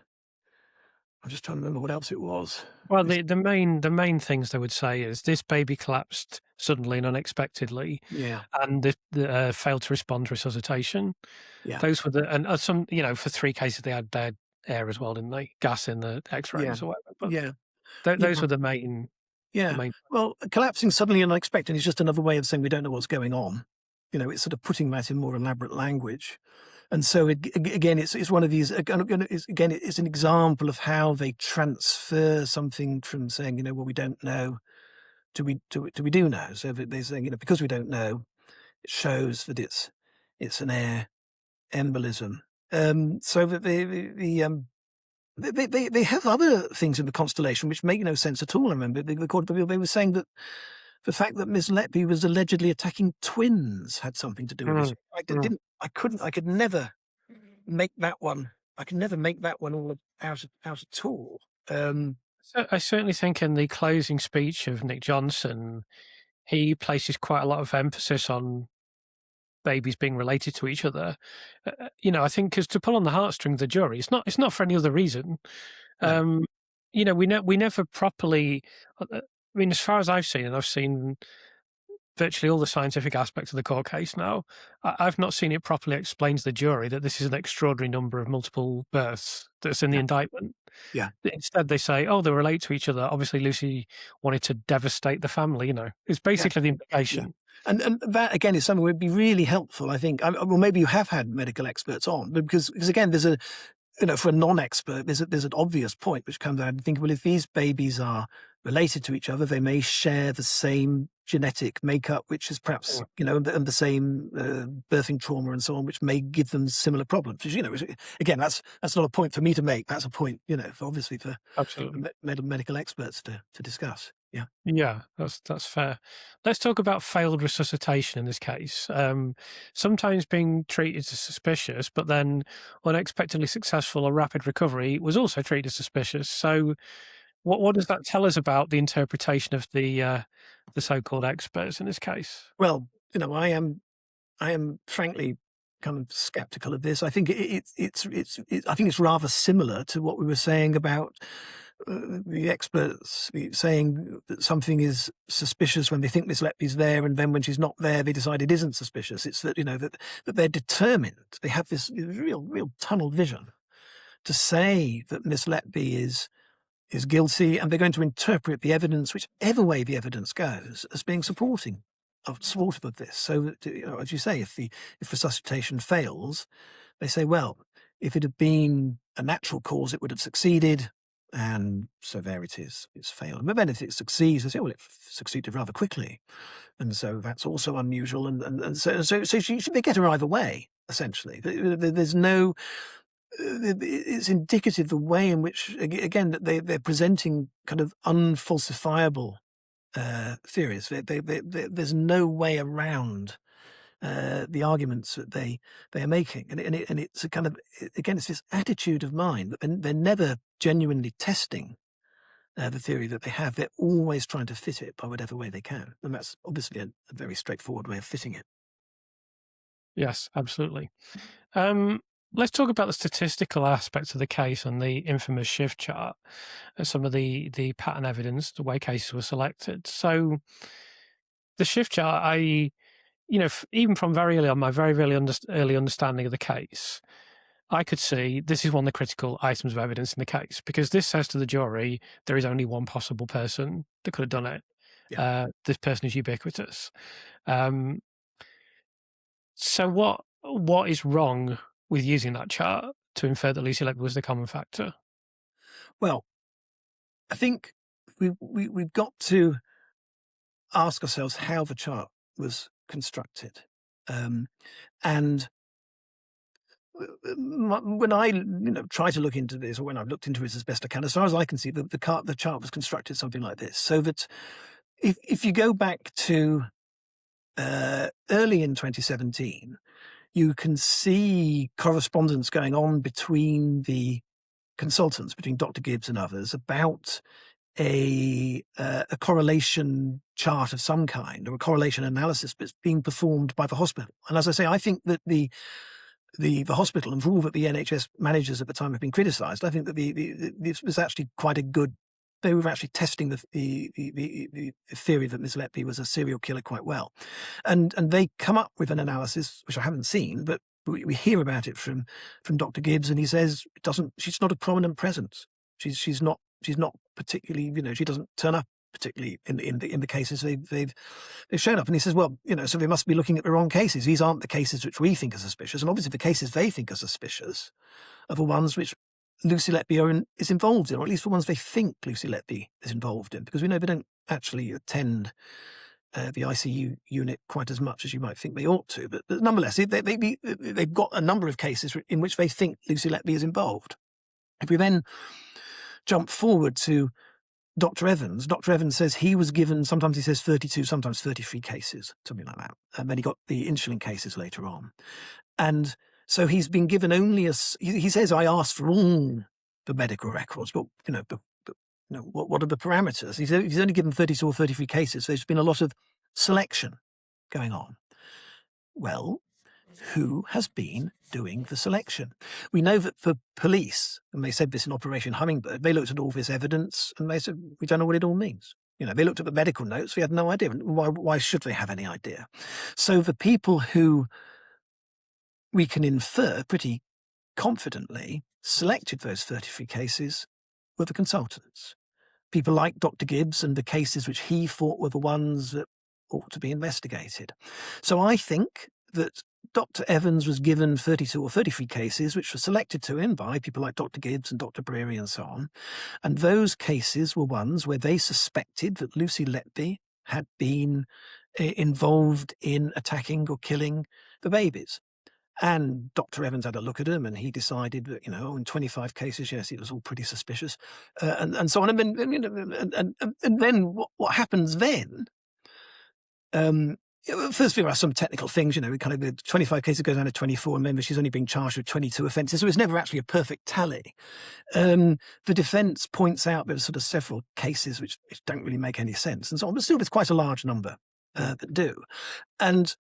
Speaker 2: I'm just trying to remember what else it was.
Speaker 1: Well, the main things they would say is this baby collapsed suddenly and unexpectedly,
Speaker 2: Yeah,
Speaker 1: and the failed to respond to resuscitation.
Speaker 2: yeah,
Speaker 1: Those were some, for 3 cases they had bad air as well, didn't they? Gas in the X-rays
Speaker 2: yeah,
Speaker 1: or whatever. But
Speaker 2: yeah,
Speaker 1: those
Speaker 2: yeah,
Speaker 1: were the main.
Speaker 2: yeah.
Speaker 1: main.
Speaker 2: Well, collapsing suddenly and unexpected is just another way of saying we don't know what's going on. It's sort of putting that in more elaborate language. And so again, it's one of these. It's an example of how they transfer something from saying, well, we don't know, do we do know? So that they're saying, because we don't know, it shows that it's an air embolism. So that they have other things in the constellation which make no sense at all. I remember they were saying that the fact that Miss Letby was allegedly attacking twins had something to do with it. I could never make that one. I could never make that one all out at all.
Speaker 1: So I certainly think in the closing speech of Nick Johnson, he places quite a lot of emphasis on babies being related to each other. I think because to pull on the heartstrings of the jury, it's not for any other reason.
Speaker 2: No.
Speaker 1: We never properly. I mean, as far as I've seen, and I've seen virtually all the scientific aspects of the court case now, I've not seen it properly explained to the jury that this is an extraordinary number of multiple births that's in the
Speaker 2: Yeah.
Speaker 1: indictment.
Speaker 2: Yeah.
Speaker 1: Instead, they say, oh, they relate to each other. Obviously, Lucy wanted to devastate the family, It's basically the implication.
Speaker 2: And that again is something that would be really helpful, I think. Well, maybe you have had medical experts on, but because again, there's a, for a non-expert, there's an obvious point which comes out and think, well, if these babies are related to each other, they may share the same genetic makeup, which is perhaps, and the same birthing trauma and so on, which may give them similar problems. Again, that's not a point for me to make. That's a point, obviously for
Speaker 1: Absolutely.
Speaker 2: medical experts to discuss. Yeah.
Speaker 1: Yeah, that's fair. Let's talk about failed resuscitation in this case. Sometimes being treated as suspicious, but then unexpectedly successful or rapid recovery was also treated as suspicious. So, what does that tell us about the interpretation of the so-called experts in this case?
Speaker 2: Well, I am frankly kind of skeptical of this. I think I think it's rather similar to what we were saying about the experts saying that something is suspicious when they think Miss Letby's there, and then when she's not there, they decide it isn't suspicious. It's that that they're determined. They have this real tunnel vision to say that Miss Letby is guilty, and they're going to interpret the evidence, whichever way the evidence goes, as being supportive of this. So, as you say, if resuscitation fails, they say, well, if it had been a natural cause, it would have succeeded, and so there it is, it's failed. But then if it succeeds, they say, well, it succeeded rather quickly, and so that's also unusual, and so they get her either way, essentially. There's no. It's indicative the way in which, again, that they're presenting kind of unfalsifiable theories. There's no way around the arguments that they are making. And it's a kind of, again, it's this attitude of mind that they're never genuinely testing the theory that they have. They're always trying to fit it by whatever way they can. And that's obviously a very straightforward way of fitting it.
Speaker 1: Yes, absolutely. Let's talk about the statistical aspects of the case and the infamous shift chart, some of the pattern evidence, the way cases were selected. So the shift chart, even from very early on, my very, very early understanding of the case, I could see this is one of the critical items of evidence in the case, because this says to the jury there is only one possible person that could have done it.
Speaker 2: Yeah.
Speaker 1: This person is ubiquitous. So what is wrong with using that chart to infer that Lucy Letby was the common factor?
Speaker 2: Well, I think we've got to ask ourselves how the chart was constructed. And when I try to look into this, or when I've looked into it as best I can, as far as I can see, the chart was constructed something like this. So that if you go back to early in 2017, you can see correspondence going on between the consultants, between Dr. Gibbs and others, about a correlation chart of some kind, or a correlation analysis that's being performed by the hospital. And as I say, I think that the hospital, and for all that the NHS managers at the time have been criticised, I think that this was actually quite a good. They were actually testing the theory that Ms. Letby was a serial killer quite well, and they come up with an analysis which I haven't seen, but we hear about it from Dr. Gibbs, and he says she's not a prominent presence. She's not particularly, she doesn't turn up particularly in the cases they've shown up. And he says, well, so they must be looking at the wrong cases. These aren't the cases which we think are suspicious, and obviously the cases they think are suspicious are the ones which Lucy Letby is involved in, or at least the ones they think Lucy Letby is involved in, because we know they don't actually attend the ICU unit quite as much as you might think they ought to. But nonetheless, they've got a number of cases in which they think Lucy Letby is involved. If we then jump forward to Dr. Evans says he was given, sometimes he says 32, sometimes 33 cases, something like that. And then he got the insulin cases later on. And so he's been given only he says, I asked for all the medical records, but, what are the parameters? He's only given 32 or 33 cases. So there's been a lot of selection going on. Well, who has been doing the selection? We know that for police, and they said this in Operation Hummingbird, they looked at all this evidence and they said, we don't know what it all means. They looked at the medical notes, we had no idea. Why should they have any idea? So the people who we can infer pretty confidently selected those 33 cases were the consultants. People like Dr. Gibbs and the cases which he thought were the ones that ought to be investigated. So I think that Dr. Evans was given 32 or 33 cases which were selected to him by people like Dr. Gibbs and Dr. Breary and so on. And those cases were ones where they suspected that Lucy Letby had been involved in attacking or killing the babies. And Dr. Evans had a look at them, and he decided that, in 25 cases, yes, it was all pretty suspicious, and so on. And then what happens then? First, there are some technical things, kind of the 25 cases goes down to 24, and remember, she's only being charged with 22 offences, so it's never actually a perfect tally. The defence points out there's sort of several cases which don't really make any sense, and so on, but still there's quite a large number that do. And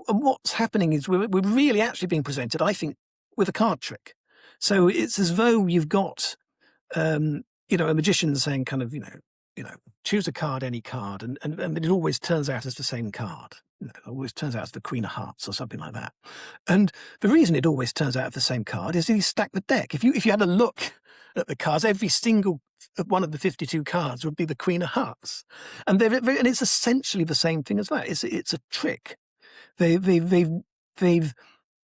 Speaker 2: what's happening is we're really actually being presented, I think, with a card trick. So it's as though you've got, a magician saying kind of, choose a card, any card, and it always turns out as the same card. It always turns out as the Queen of Hearts or something like that. And the reason it always turns out as the same card is that you stack the deck. If you had a look at the cards, every single one of the 52 cards would be the Queen of Hearts, and it's essentially the same thing as that. It's a trick. They've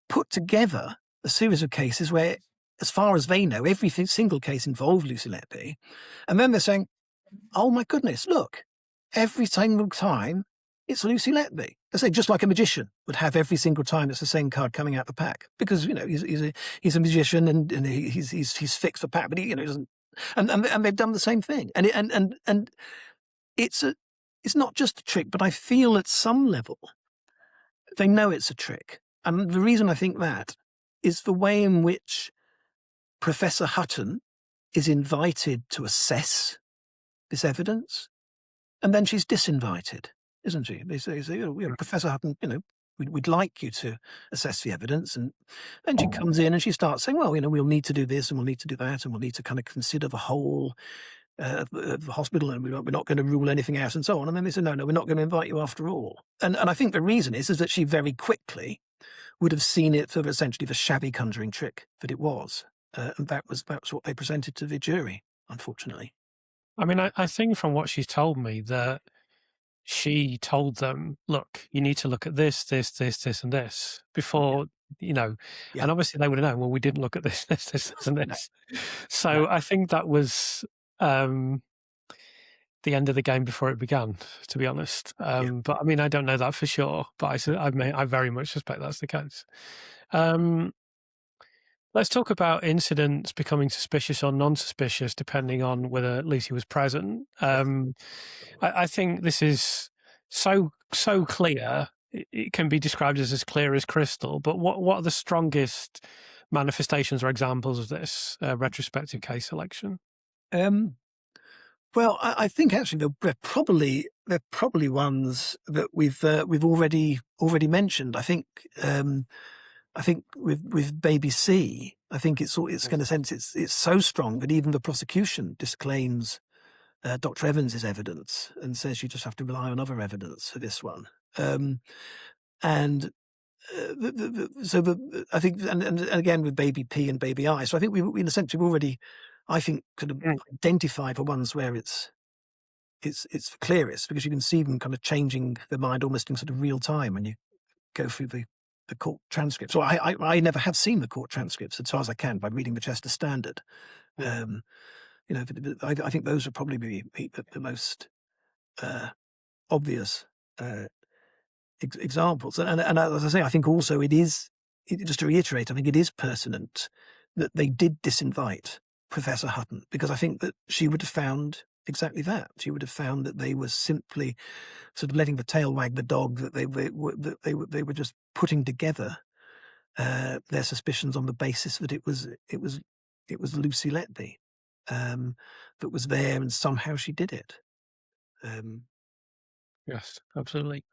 Speaker 2: put together a series of cases where, as far as they know, every single case involved Lucy Letby, and then they're saying, "Oh my goodness, look! Every single time it's Lucy Letby." They say, just like a magician would have every single time it's the same card coming out the pack, because he's a magician and he's fixed the pack, but he doesn't. And they've done the same thing, and it's not just a trick, but I feel at some level They know it's a trick. And the reason I think that is the way in which Professor Hutton is invited to assess this evidence, and then she's disinvited, isn't she? They say, Professor Hutton, we'd like you to assess the evidence. And then she comes in and she starts saying, well, we'll need to do this and we'll need to do that and we'll need to kind of consider the whole the hospital, and we're not going to rule anything out and so on. And then they said, no, we're not going to invite you after all. And I think the reason is that she very quickly would have seen it for essentially the shabby conjuring trick that it was. And that's what they presented to the jury, unfortunately.
Speaker 1: I mean, I think from what she's told me that she told them, look, you need to look at this, and this before,
Speaker 2: Yeah.
Speaker 1: and obviously they would have known, well, we didn't look at this, and
Speaker 2: No.
Speaker 1: this. So I think that was the end of the game before it began, to be honest. But I mean, I don't know that for sure, but I very much suspect that's the case. Let's talk about incidents becoming suspicious or non-suspicious, depending on whether Lucy was present. I think this is so clear. It can be described as clear as crystal. But what are the strongest manifestations or examples of this retrospective case selection?
Speaker 2: Well, I think actually they're probably ones that we've already mentioned. I think with baby C, I think it's in a sense it's so strong that even the prosecution disclaims Dr. Evans's evidence and says you just have to rely on other evidence for this one. And I think, and again with baby P and baby I. So I think in a sense we've already, I think, kind of identified the ones where it's the clearest, because you can see them kind of changing their mind almost in sort of real time when you go through the court transcripts. So I never have seen the court transcripts as far as I can by reading the Chester Standard. I think those are probably the most obvious examples. And as I say, I think also just to reiterate, I think it is pertinent that they did disinvite Professor Hutton, because I think that she would have found exactly that. She would have found that they were simply sort of letting the tail wag the dog, that they were just putting together their suspicions on the basis that it was Lucy Letby that was there, and somehow she did it.
Speaker 1: Yes, absolutely.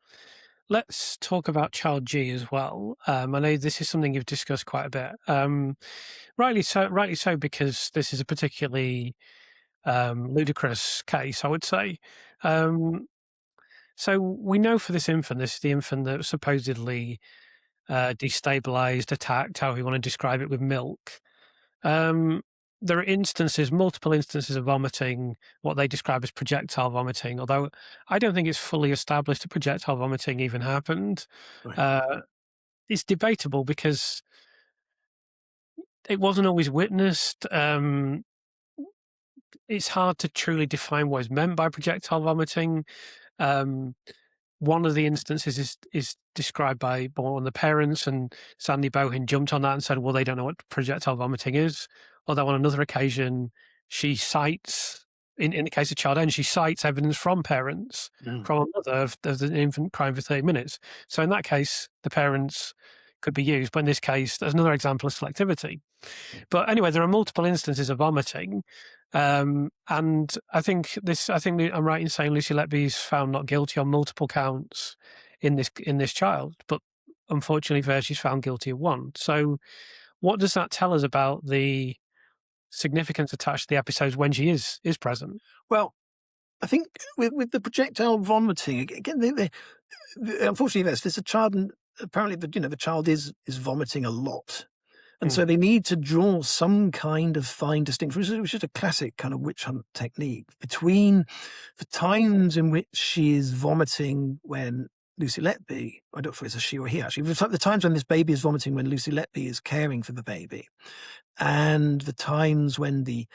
Speaker 1: Let's talk about child G as well. I know this is something you've discussed quite a bit. Rightly so, because this is a particularly ludicrous case, I would say. So we know for this is the infant that was supposedly destabilized, attacked, however you want to describe it, with milk. There are multiple instances of vomiting, what they describe as projectile vomiting, although I don't think it's fully established that projectile vomiting even happened.
Speaker 2: Right.
Speaker 1: It's debatable because it wasn't always witnessed. It's hard to truly define what is meant by projectile vomiting. One of the instances is described by one of the parents, and Sandy Bohin jumped on that and said, well, they don't know what projectile vomiting is. Although on another occasion, she cites, in the case of child N, she cites evidence from parents, from a mother of an infant crying for 30 minutes. So in that case, the parents could be used. But in this case, there's another example of selectivity. But anyway, there are multiple instances of vomiting. And I think I'm right in saying Lucy Letby is found not guilty on multiple counts in this child, but unfortunately for her, she's found guilty of one. So what does that tell us about the significance attached to the episodes when she is present?
Speaker 2: Well, I think with the projectile vomiting, again, unfortunately, there's a child, and apparently the child is vomiting a lot. And so they need to draw some kind of fine distinction, which is a classic kind of witch hunt technique, between the times in which she is vomiting when Lucy Letby, I don't know if it's a she or he actually, the times when this baby is vomiting when Lucy Letby is caring for the baby, and the times when the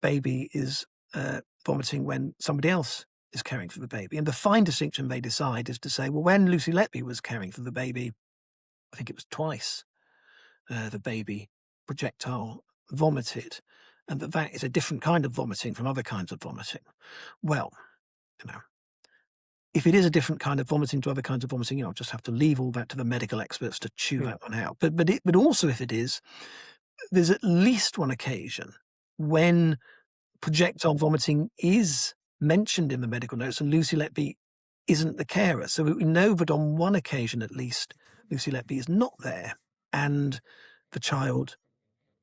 Speaker 2: baby is vomiting when somebody else is caring for the baby. And the fine distinction they decide is to say, well, when Lucy Letby was caring for the baby, I think it was twice, the baby projectile vomited, and that is a different kind of vomiting from other kinds of vomiting. Well, if it is a different kind of vomiting to other kinds of vomiting, I'll just have to leave all that to the medical experts to chew that one out. But also if it is, there's at least one occasion when projectile vomiting is mentioned in the medical notes and Lucy Letby isn't the carer. So we know that on one occasion at least, Lucy Letby is not there and the child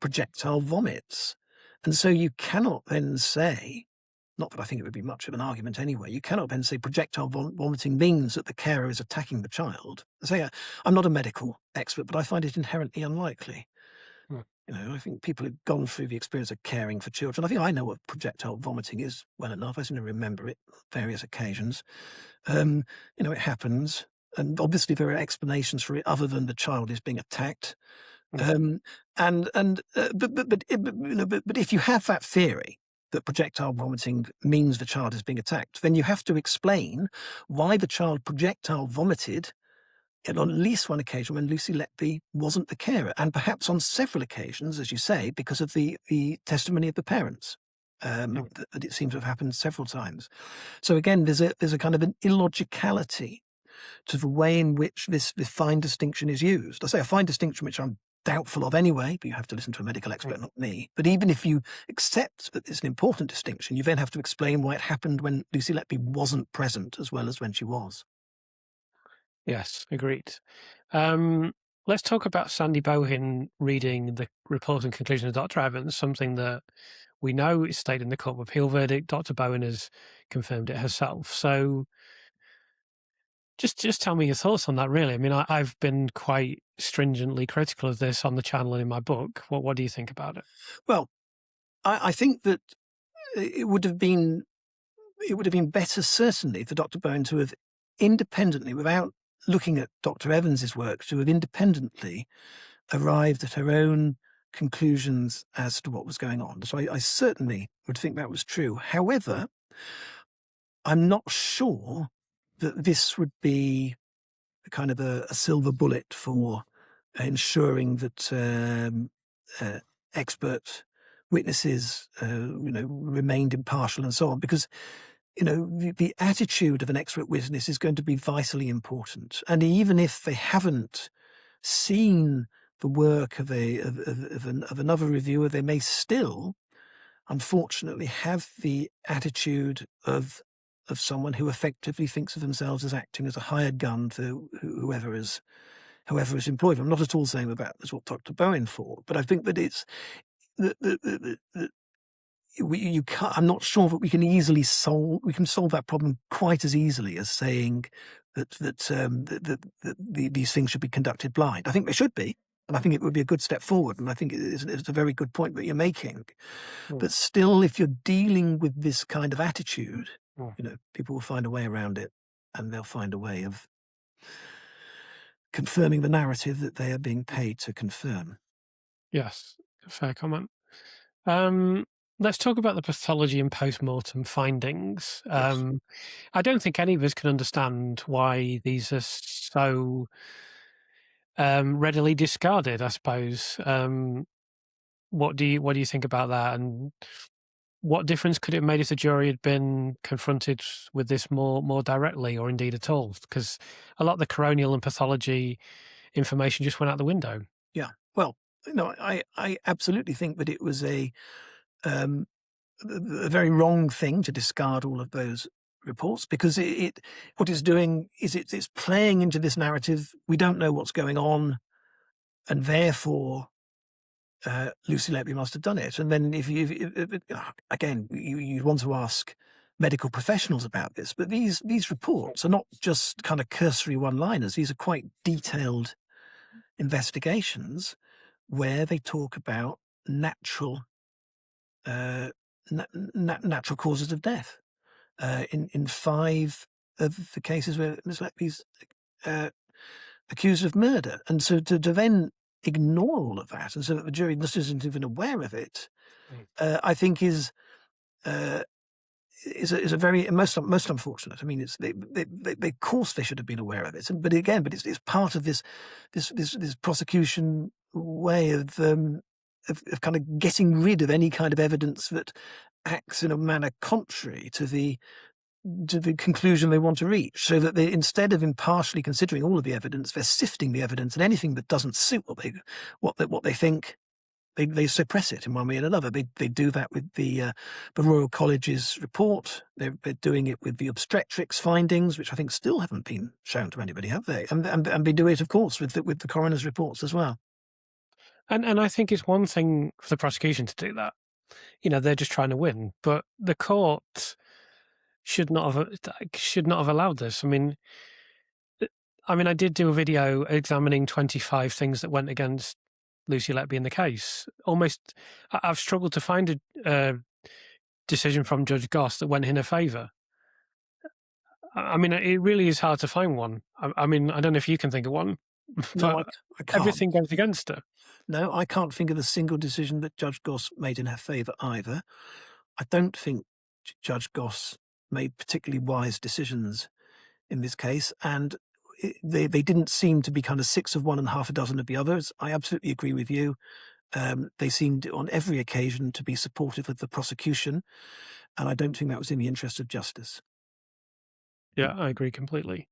Speaker 2: projectile vomits. And so you cannot then say, not that I think it would be much of an argument anyway, you cannot then say projectile vomiting means that the carer is attacking the child. I'm not a medical expert, but I find it inherently unlikely. I think people who've gone through the experience of caring for children, I think I know what projectile vomiting is well enough. I seem to remember it on various occasions. It happens. And obviously there are explanations for it other than the child is being attacked. But if you have that theory that projectile vomiting means the child is being attacked, then you have to explain why the child projectile vomited on at least one occasion when Lucy Letby wasn't the carer, and perhaps on several occasions, as you say, because of the testimony of the parents. That it seems to have happened several times. So again, there's a kind of an illogicality to the way in which this fine distinction is used. I say a fine distinction which I'm doubtful of anyway, but you have to listen to a medical expert, not me. But even if you accept that it's an important distinction, you then have to explain why it happened when Lucy Letby wasn't present as well as when she was.
Speaker 1: Yes, agreed. Let's talk about Sandy Bohin reading the report and conclusion of Dr. Evans, something that we know is stated in the Court of Appeal verdict. Dr. Bohin has confirmed it herself. So just tell me your thoughts on that, really. I mean, I've been quite stringently critical of this on the channel and in my book. What do you think about it?
Speaker 2: Well, I think that it would have been better, certainly, for Dr. Bohin to have independently, without looking at Dr. Evans's work, to have independently arrived at her own conclusions as to what was going on. So I certainly would think that was true. However, I'm not sure that this would be kind of a silver bullet for ensuring that expert witnesses, remained impartial and so on, because the attitude of an expert witness is going to be vitally important. And even if they haven't seen the work of another reviewer, they may still, unfortunately, have the attitude of someone who effectively thinks of themselves as acting as a hired gun to whoever is employed. I'm not at all saying that's what Dr. Bohin thought, but I think that it's I'm not sure that we can solve that problem quite as easily as saying that these things should be conducted blind. I think they should be, and I think it would be a good step forward. And I think it's a very good point that you're making. But still, if you're dealing with this kind of attitude, people will find a way around it, and they'll find a way of confirming the narrative that they are being paid to confirm.
Speaker 1: Yes, fair comment. Let's talk about the pathology and post-mortem findings.
Speaker 2: Yes.
Speaker 1: I don't think any of us can understand why these are so readily discarded, I suppose. What do you think about that? And what difference could it have made if the jury had been confronted with this more directly, or indeed at all? Because a lot of the coronial and pathology information just went out the window.
Speaker 2: Yeah. Well, I absolutely think that it was a very wrong thing to discard all of those reports, because what it's doing is it's playing into this narrative. We don't know what's going on, and therefore Lucy Letby must have done it. And then if again, you want to ask medical professionals about this, but these reports are not just kind of cursory one-liners. These are quite detailed investigations where they talk about natural causes of death. In 5 of the cases where Ms. Letby's accused of murder. And so to then ignore all of that, and so that the jury just isn't even aware of it, I think is a very most unfortunate. I mean, they of course they should have been aware of it, but it's part of this prosecution way of kind of getting rid of any kind of evidence that acts in a manner contrary to the to the conclusion they want to reach, so that they, instead of impartially considering all of the evidence, they're sifting the evidence, and anything that doesn't suit what they think, they suppress it in one way or another. They do that with the Royal College's report. They're doing it with the obstetrics findings, which I think still haven't been shown to anybody, have they? And they do it, of course, with the coroner's reports as well.
Speaker 1: And I think it's one thing for the prosecution to do that. They're just trying to win, but the court should not have allowed this. I did do a video examining 25 things that went against Lucy Letby in the case. I've struggled to find a decision from Judge Goss that went in her favour. It really is hard to find one. I don't know if you can think of one, but
Speaker 2: No, I can't.
Speaker 1: everything goes against her.
Speaker 2: No, I can't think of a single decision that Judge Goss made in her favour either. I don't think Judge Goss made particularly wise decisions in this case, and they didn't seem to be kind of 6 of one and half a dozen of the others. I absolutely agree with you. They seemed on every occasion to be supportive of the prosecution, and I don't think that was in the interest of justice.
Speaker 1: Yeah, I agree completely.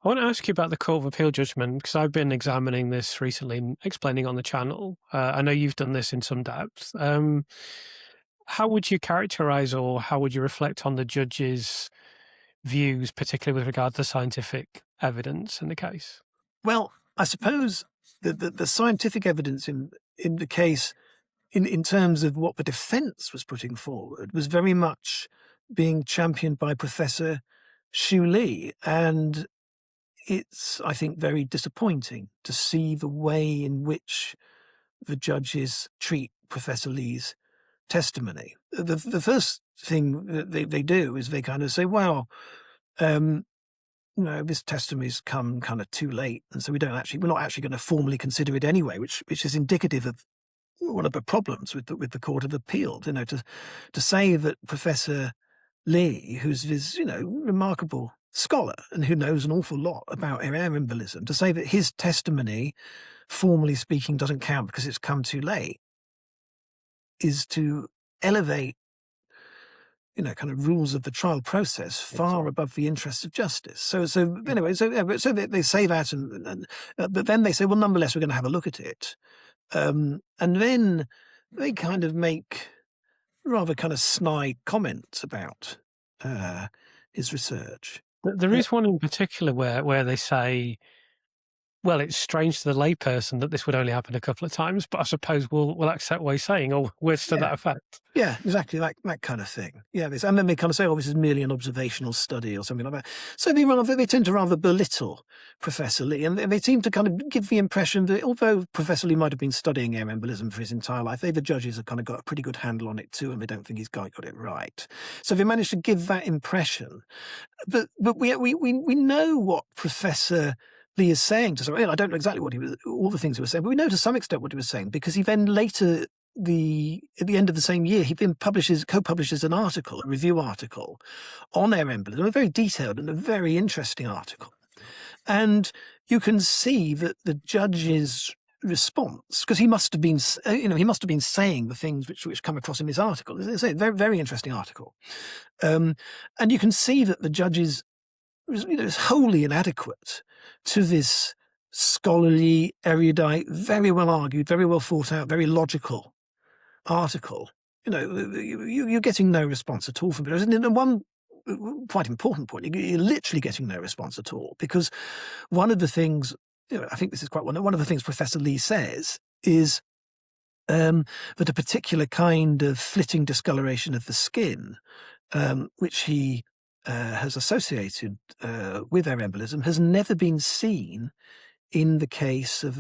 Speaker 1: I want to ask you about the Court of Appeal judgment, because I've been examining this recently and explaining on the channel. I know you've done this in some depth. How would you characterise, or how would you reflect on the judge's views, particularly with regard to the scientific evidence in the case?
Speaker 2: Well, I suppose the scientific evidence in the case, in terms of what the defence was putting forward, was very much being championed by Professor Xu Li, and it's, I think, very disappointing to see the way in which the judges treat Professor Li's testimony. The first thing that they do is they kind of say, well, this testimony's come kind of too late, and so we're not actually going to formally consider it anyway, which is indicative of one of the problems with the Court of Appeal. To say that Professor Li, who's this remarkable scholar and who knows an awful lot about air embolism, to say that his testimony, formally speaking, doesn't count because it's come too late, is to elevate kind of rules of the trial process far above the interests of justice. So anyway, so they say that, but then they say, well, nonetheless, we're going to have a look at it, and then they kind of make rather kind of snide comments about his research.
Speaker 1: There is one in particular where they say, well, it's strange to the layperson that this would only happen a couple of times, but I suppose we'll accept what he's saying, or words to that effect.
Speaker 2: Yeah, exactly, that kind of thing. Yeah, and then they kind of say, oh, this is merely an observational study or something like that. So they tend to rather belittle Professor Li, and they seem to kind of give the impression that although Professor Li might have been studying air embolism for his entire life, the judges have kind of got a pretty good handle on it too, and they don't think he's got it right. So they managed to give that impression. But we know what Professor Li is saying to some. I don't know exactly all the things he was saying, but we know to some extent what he was saying, because he then later, at the end of the same year, he then co-publishes an article, a review article on air embolism, a very detailed and a very interesting article. And you can see that the judge's response, because he must have been saying the things which come across in this article. It's a very, very interesting article. And you can see that the judge's is wholly inadequate to this scholarly, erudite, very well argued, very well thought out, very logical article. You're getting no response at all from it. And one quite important point, you're literally getting no response at all, because one of the things, I think this is quite one of the things Professor Li says is that a particular kind of flitting discoloration of the skin, which he has associated with air embolism, has never been seen in the case of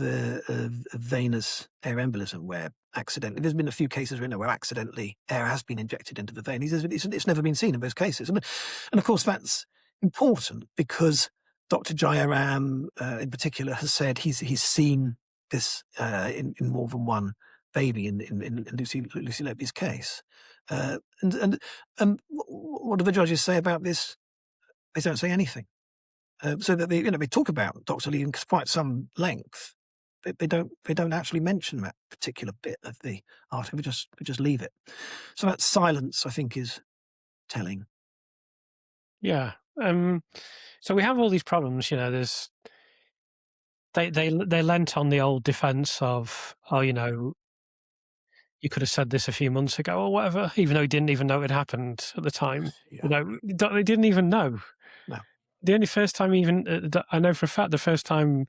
Speaker 2: venous air embolism, where there's been a few cases where accidentally air has been injected into the vein. It's never been seen in those cases. And of course, that's important because Dr. Jayaram, in particular, has said he's seen this in more than one baby in Lucy Letby's case. And what do the judges say about this? They don't say anything. So that they talk about Dr. Li in quite some length. They don't actually mention that particular bit of the article. We just leave it. So that silence, I think, is telling.
Speaker 1: Yeah. So we have all these problems. There's they lent on the old defence of, you could have said this a few months ago or whatever, even though he didn't even know it had happened at the time.
Speaker 2: Yeah.
Speaker 1: They didn't even know.
Speaker 2: No.
Speaker 1: The only first time I know for a fact the first time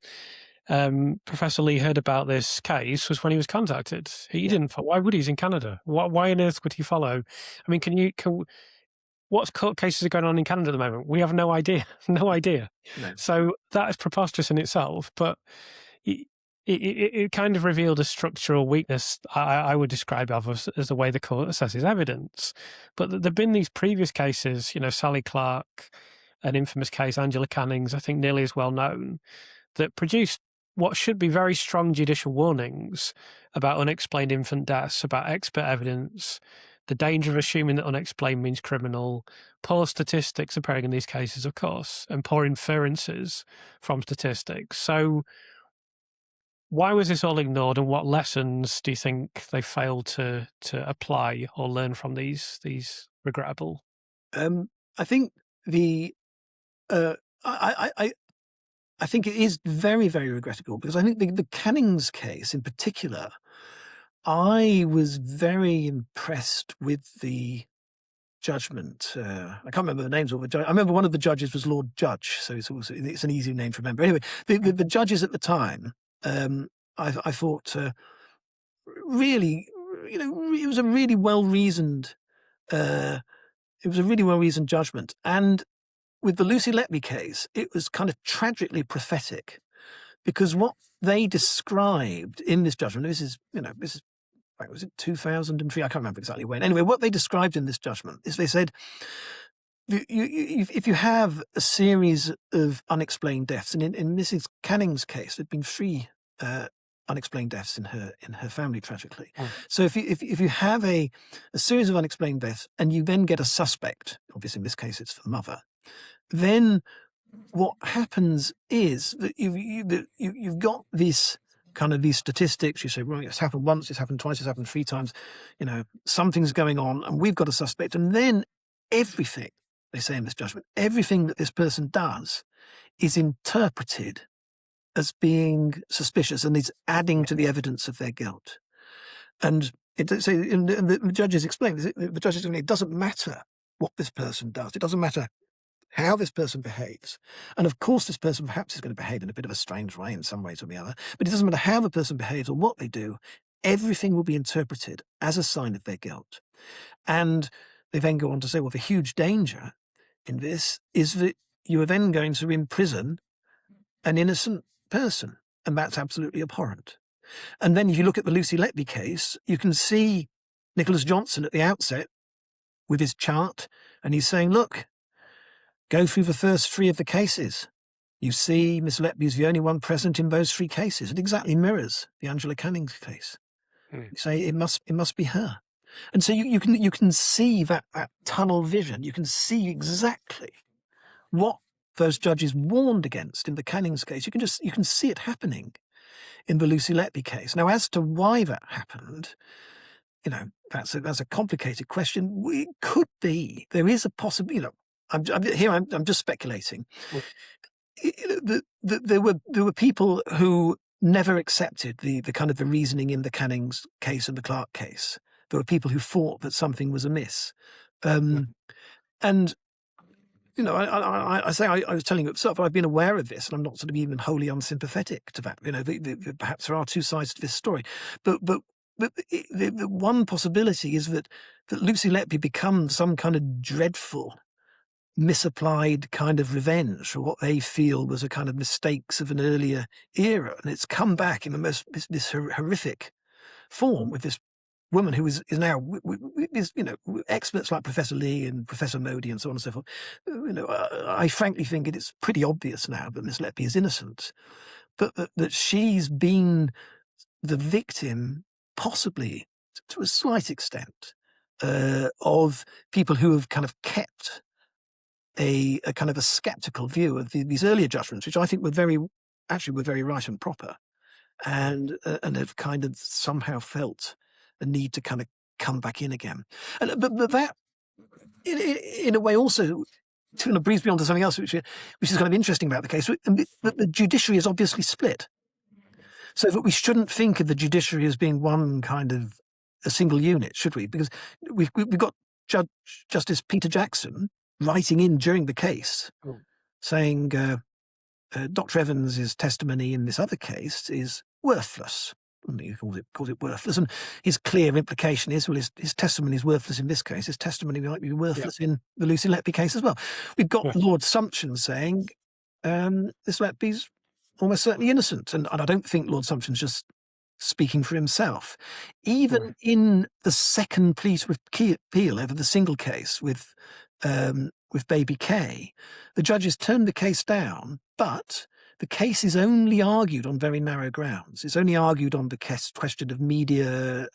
Speaker 1: Professor Lee heard about this case was when he was contacted. He didn't. Why would he? He's in Canada. Why on earth would he follow? I mean, what court cases are going on in Canada at the moment? We have no idea. No idea.
Speaker 2: No.
Speaker 1: So that is preposterous in itself, but it kind of revealed a structural weakness I would describe as the way the court assesses evidence. But there have been these previous cases, Sally Clark, an infamous case, Angela Cannings, I think nearly as well known, that produced what should be very strong judicial warnings about unexplained infant deaths, about expert evidence, the danger of assuming that unexplained means criminal, poor statistics appearing in these cases, of course, and poor inferences from statistics. So why was this all ignored, and what lessons do you think they failed to apply or learn from these regrettable?
Speaker 2: I think I think it is very, very regrettable, because I think the Cannings case in particular, I was very impressed with the judgment. I can't remember the names of the judge. I remember one of the judges was Lord Judge, so it's an easy name to remember. Anyway, the judges at the time, I thought really, it was a really well reasoned. It was a really well reasoned judgment, and with the Lucy Letby case, it was kind of tragically prophetic, because what they described in this judgment, this is was it 2003? I can't remember exactly when. Anyway, what they described in this judgment is they said, if you have a series of unexplained deaths, and in Mrs. Canning's case, there'd been 3 unexplained deaths in her family, tragically.
Speaker 1: Oh.
Speaker 2: So if you have a series of unexplained deaths, and you then get a suspect, obviously in this case it's the mother, then what happens is that you've got this kind of these statistics. You say, right, it's happened once, it's happened twice, it's happened 3 times. Something's going on, and we've got a suspect. And then everything, they say in this judgment, everything that this person does is interpreted as being suspicious and is adding to the evidence of their guilt. And the judges explain, it doesn't matter what this person does. It doesn't matter how this person behaves. And of course, this person perhaps is going to behave in a bit of a strange way in some ways or the other, but it doesn't matter how the person behaves or what they do. Everything will be interpreted as a sign of their guilt. And they then go on to say, well, the huge danger in this is that you are then going to imprison an innocent person, and that's absolutely abhorrent. And then if you look at the Lucy Letby case, you can see Nicholas Johnson at the outset with his chart, and he's saying, look, go through the first 3 of the cases. You see Miss Letby is the only one present in those 3 cases. It exactly mirrors the Angela Cannings case. You say it must be her. And so you can see that tunnel vision. You can see exactly what those judges warned against in the Cannings case. You can see it happening in the Lucy Letby case. Now, as to why that happened, that's a complicated question. It could be there is a possibility. I'm just speculating. There were people who never accepted the kind of the reasoning in the Cannings case and the Clark case. There were people who thought that something was amiss, and I say I was telling you at the start, but I've been aware of this, and I'm not sort of even wholly unsympathetic to that. Perhaps there are 2 sides to this story, but the one possibility is that Lucy Letby becomes some kind of dreadful, misapplied kind of revenge for what they feel was a kind of mistakes of an earlier era, and it's come back in the most this horrific form with this woman who is now experts like Professor Lee and Professor Modi and so on and so forth. I frankly think it is pretty obvious now that Miss Letby is innocent, but that she's been the victim, possibly to a slight extent, of people who have kind of kept a kind of a skeptical view of these earlier judgments, which I think were very right and proper, and have kind of somehow felt the need to kind of come back in again. But that, in a way, also to breeze me on to something else, which is kind of interesting about the case. The judiciary is obviously split, so that we shouldn't think of the judiciary as being one kind of a single unit, should we? Because we've got Justice Peter Jackson writing in during the case, saying Dr. Evans's testimony in this other case is worthless. He calls it worthless, and his clear implication is, well, his testimony is worthless in this case. His testimony might be worthless in the Lucy Letby case as well. We've got Lord Sumption saying this Letby's almost certainly innocent, and I don't think Lord Sumption's just speaking for himself. Even in the second plea with appeal over the single case with Baby K, the judges turned the case down, but the case is only argued on very narrow grounds. It's only argued on the question of media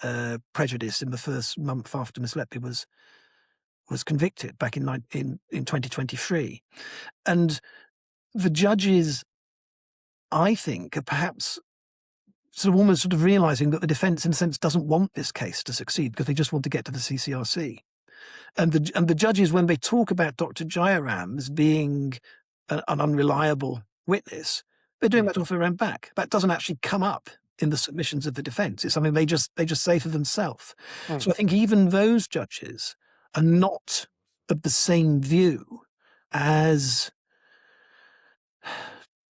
Speaker 2: prejudice in the first month after Miss Letby was convicted back in 2023. And the judges, I think, are perhaps almost realising that the defence, in a sense, doesn't want this case to succeed because they just want to get to the CCRC. And the judges, when they talk about Dr. Jayaram as being an unreliable witness, they're doing that off their own back. That doesn't actually come up in the submissions of the defence. It's something they just say for themselves. So I think even those judges are not of the same view as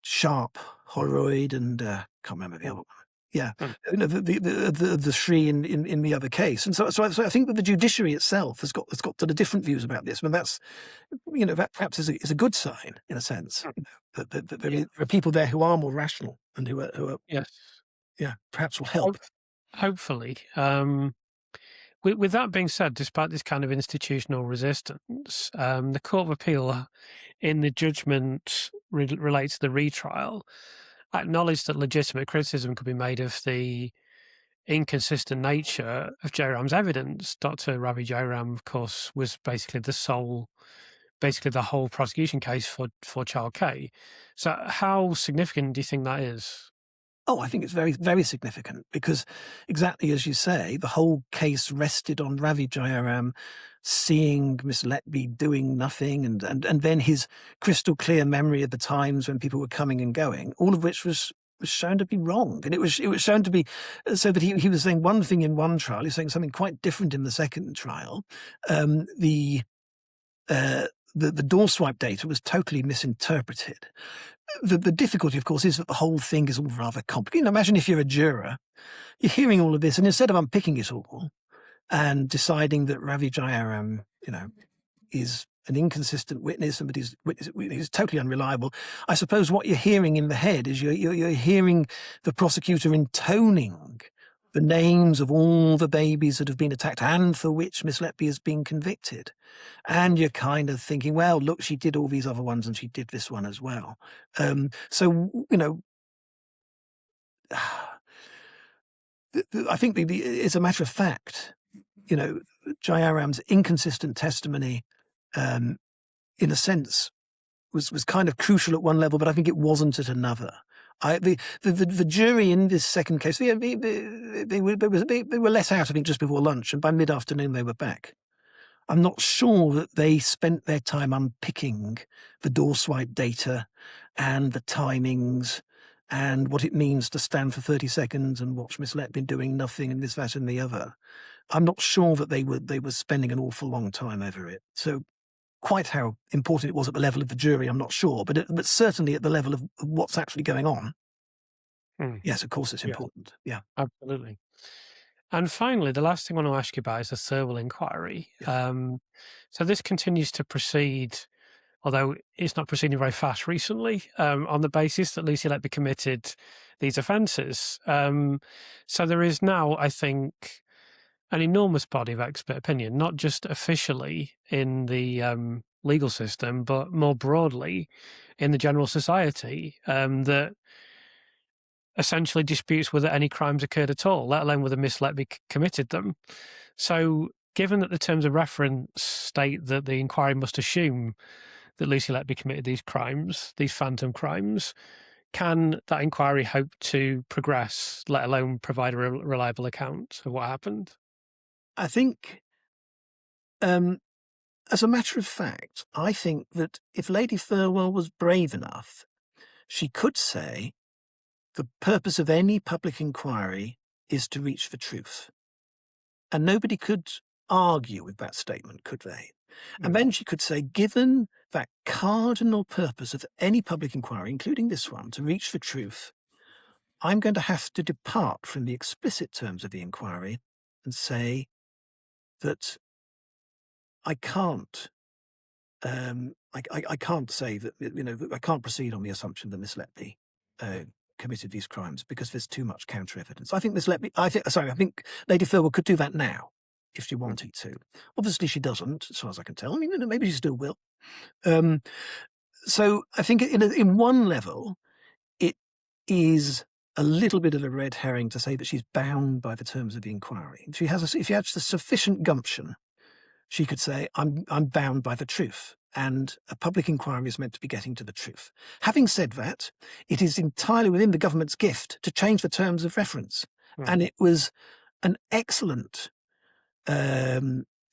Speaker 2: Sharp, Holroyd, and can't remember the other one. Yeah, the three in the other case, and so I think that the judiciary itself has got sort of different views about this, and that's, that perhaps is a good sign in a sense. That there are people there who are more rational and who are perhaps will help.
Speaker 1: Hopefully. With that being said, despite this kind of institutional resistance, the Court of Appeal, in the judgment related to the retrial, acknowledged that legitimate criticism could be made of the inconsistent nature of Jayaram's evidence. Dr. Ravi Jayaram, of course, was basically the whole prosecution case for Child K. So how significant do you think that is?
Speaker 2: Oh, I think it's very, very significant because, exactly as you say, the whole case rested on Ravi Jayaram seeing Miss Letby doing nothing, and then his crystal clear memory of the times when people were coming and going, all of which was shown to be wrong. And it was shown to be so that he was saying one thing in one trial, he's saying something quite different in the second trial. The door swipe data was totally misinterpreted. The difficulty, of course, is that the whole thing is all rather complicated. Imagine if you're a juror, you're hearing all of this, and instead of unpicking it all and deciding that Ravi Jayaram, is an inconsistent witness and that his witness is totally unreliable, I suppose what you're hearing in the head is you're hearing the prosecutor intoning the names of all the babies that have been attacked and for which Miss Letby has been convicted. And you're kind of thinking, well, look, she did all these other ones and she did this one as well. I think it's a matter of fact, Jayaram's inconsistent testimony, in a sense, was kind of crucial at one level, but I think it wasn't at another. The jury in this second case, they were let out, I think, just before lunch, and by mid-afternoon they were back. I'm not sure that they spent their time unpicking the door swipe data and the timings and what it means to stand for 30 seconds and watch Miss Letby doing nothing and this, that, and the other. I'm not sure that they were spending an awful long time over it. So quite how important it was at the level of the jury, I'm not sure, but certainly at the level of what's actually going on. Yes, of course it's important. Yeah,
Speaker 1: absolutely. And finally, the last thing I want to ask you about is the Thirlwall Inquiry. So this continues to proceed, although it's not proceeding very fast recently, on the basis that Lucy Letby committed these offences. So there is now, I think, an enormous body of expert opinion, not just officially in the legal system, but more broadly in the general society, that essentially disputes whether any crimes occurred at all, let alone whether Miss Letby committed them. So given that the terms of reference state that the inquiry must assume that Lucy Letby committed these crimes, these phantom crimes, can that inquiry hope to progress, let alone provide a reliable account of what happened?
Speaker 2: I think as a matter of fact, I think that if Lady Thirlwall was brave enough, she could say the purpose of any public inquiry is to reach for truth. And nobody could argue with that statement, could they? And then she could say, given that cardinal purpose of any public inquiry, including this one, to reach for truth, I'm going to have to depart from the explicit terms of the inquiry and say that I can't. I can't say that, that I can't proceed on the assumption that Miss Letby committed these crimes because there's too much counter evidence. I think I think Lady Thirlwall could do that now if she wanted to. Obviously, she doesn't, as far as I can tell. I mean, maybe she still will. So I think in one level, it is a little bit of a red herring to say that she's bound by the terms of the inquiry. If she has the sufficient gumption, she could say, I'm bound by the truth, and a public inquiry is meant to be getting to the truth. Having said that, it is entirely within the government's gift to change the terms of reference. And it was an excellent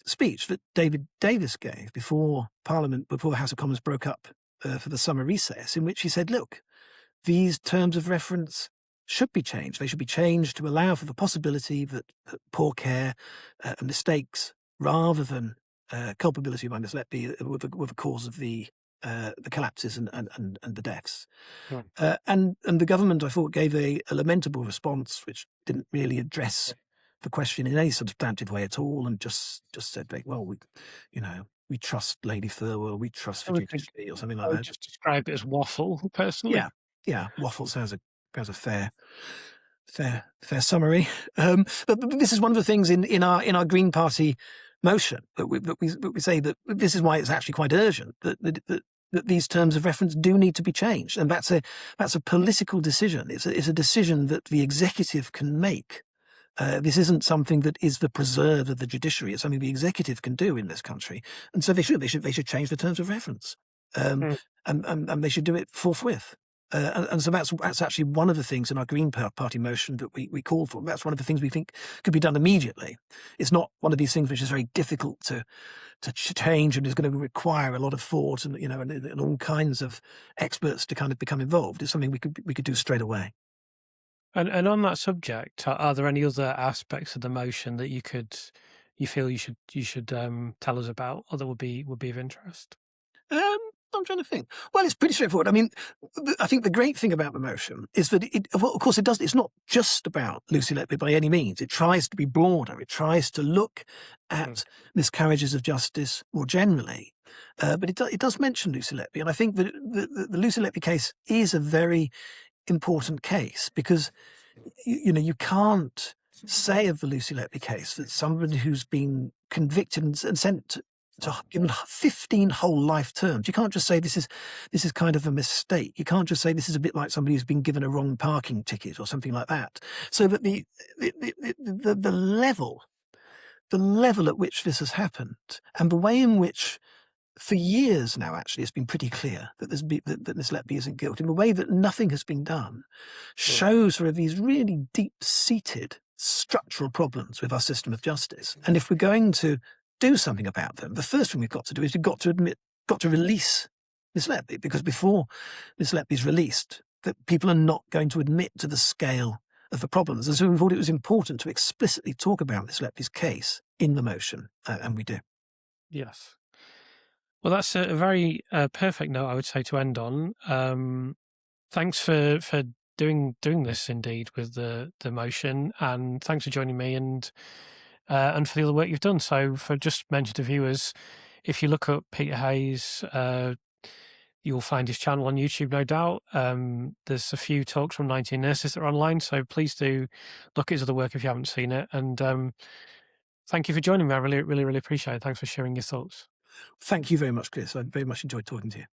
Speaker 2: speech that David Davis gave before Parliament, before the House of Commons broke up for the summer recess, in which he said, look, these terms of reference should be changed. They should be changed to allow for the possibility that poor care and mistakes, rather than culpability by Miss Letby, were the cause of the collapses and the deaths. And the government, I thought, gave a lamentable response, which didn't really address the question in any substantive way at all, and just said, well, we trust Lady Thirlwall, we trust the judiciary, or something like that.
Speaker 1: I would just describe it as waffle, personally.
Speaker 2: Yeah, waffle sounds a fair summary. But this is one of the things in our Green Party motion that we say that this is why it's actually quite urgent that these terms of reference do need to be changed, and that's a political decision. It's a decision that the executive can make. This isn't something that is the preserve of the judiciary. It's something the executive can do in this country, and so they should change the terms of reference, and they should do it forthwith. And so that's actually one of the things in our Green Party motion that we call for. That's one of the things we think could be done immediately. It's not one of these things which is very difficult to change and is going to require a lot of thought and all kinds of experts to kind of become involved. It's something we could do straight away.
Speaker 1: And on that subject, are there any other aspects of the motion that you feel you should tell us about, or that would be of interest?
Speaker 2: I'm trying to think. Well, it's pretty straightforward. I mean, I think the great thing about the motion is that of course, it's not just about Lucy Letby by any means. It tries to be broader. It tries to look at miscarriages of justice more generally. But it does mention Lucy Letby. And I think that the Lucy Letby case is a very important case because, you can't say of the Lucy Letby case that somebody who's been convicted and sent to given 15 whole life terms. You can't just say this is kind of a mistake. You can't just say this is a bit like somebody who's been given a wrong parking ticket or something like that. So that the level at which this has happened, and the way in which for years now, actually, it's been pretty clear that that Miss Letby isn't guilty, in the way that nothing has been done, shows there are these really deep-seated structural problems with our system of justice. And if we're going to do something about them, the first thing we've got to do is we've got to release Miss Letby, because before Miss Letby's released, that people are not going to admit to the scale of the problems. And so we thought it was important to explicitly talk about Miss Letby's case in the motion, and we do.
Speaker 1: Yes. Well, that's a very perfect note, I would say, to end on. Thanks for doing this indeed with the motion, and thanks for joining me and for the other work you've done. So, for just mention to viewers, if you look up Peter Hayes, you'll find his channel on YouTube, no doubt. There's a few talks from 19 nurses that are online, so please do look at his other work if you haven't seen it. And thank you for joining me. I really, really, really appreciate it. Thanks for sharing your thoughts.
Speaker 2: Thank you very much, Chris. I very much enjoyed talking to you.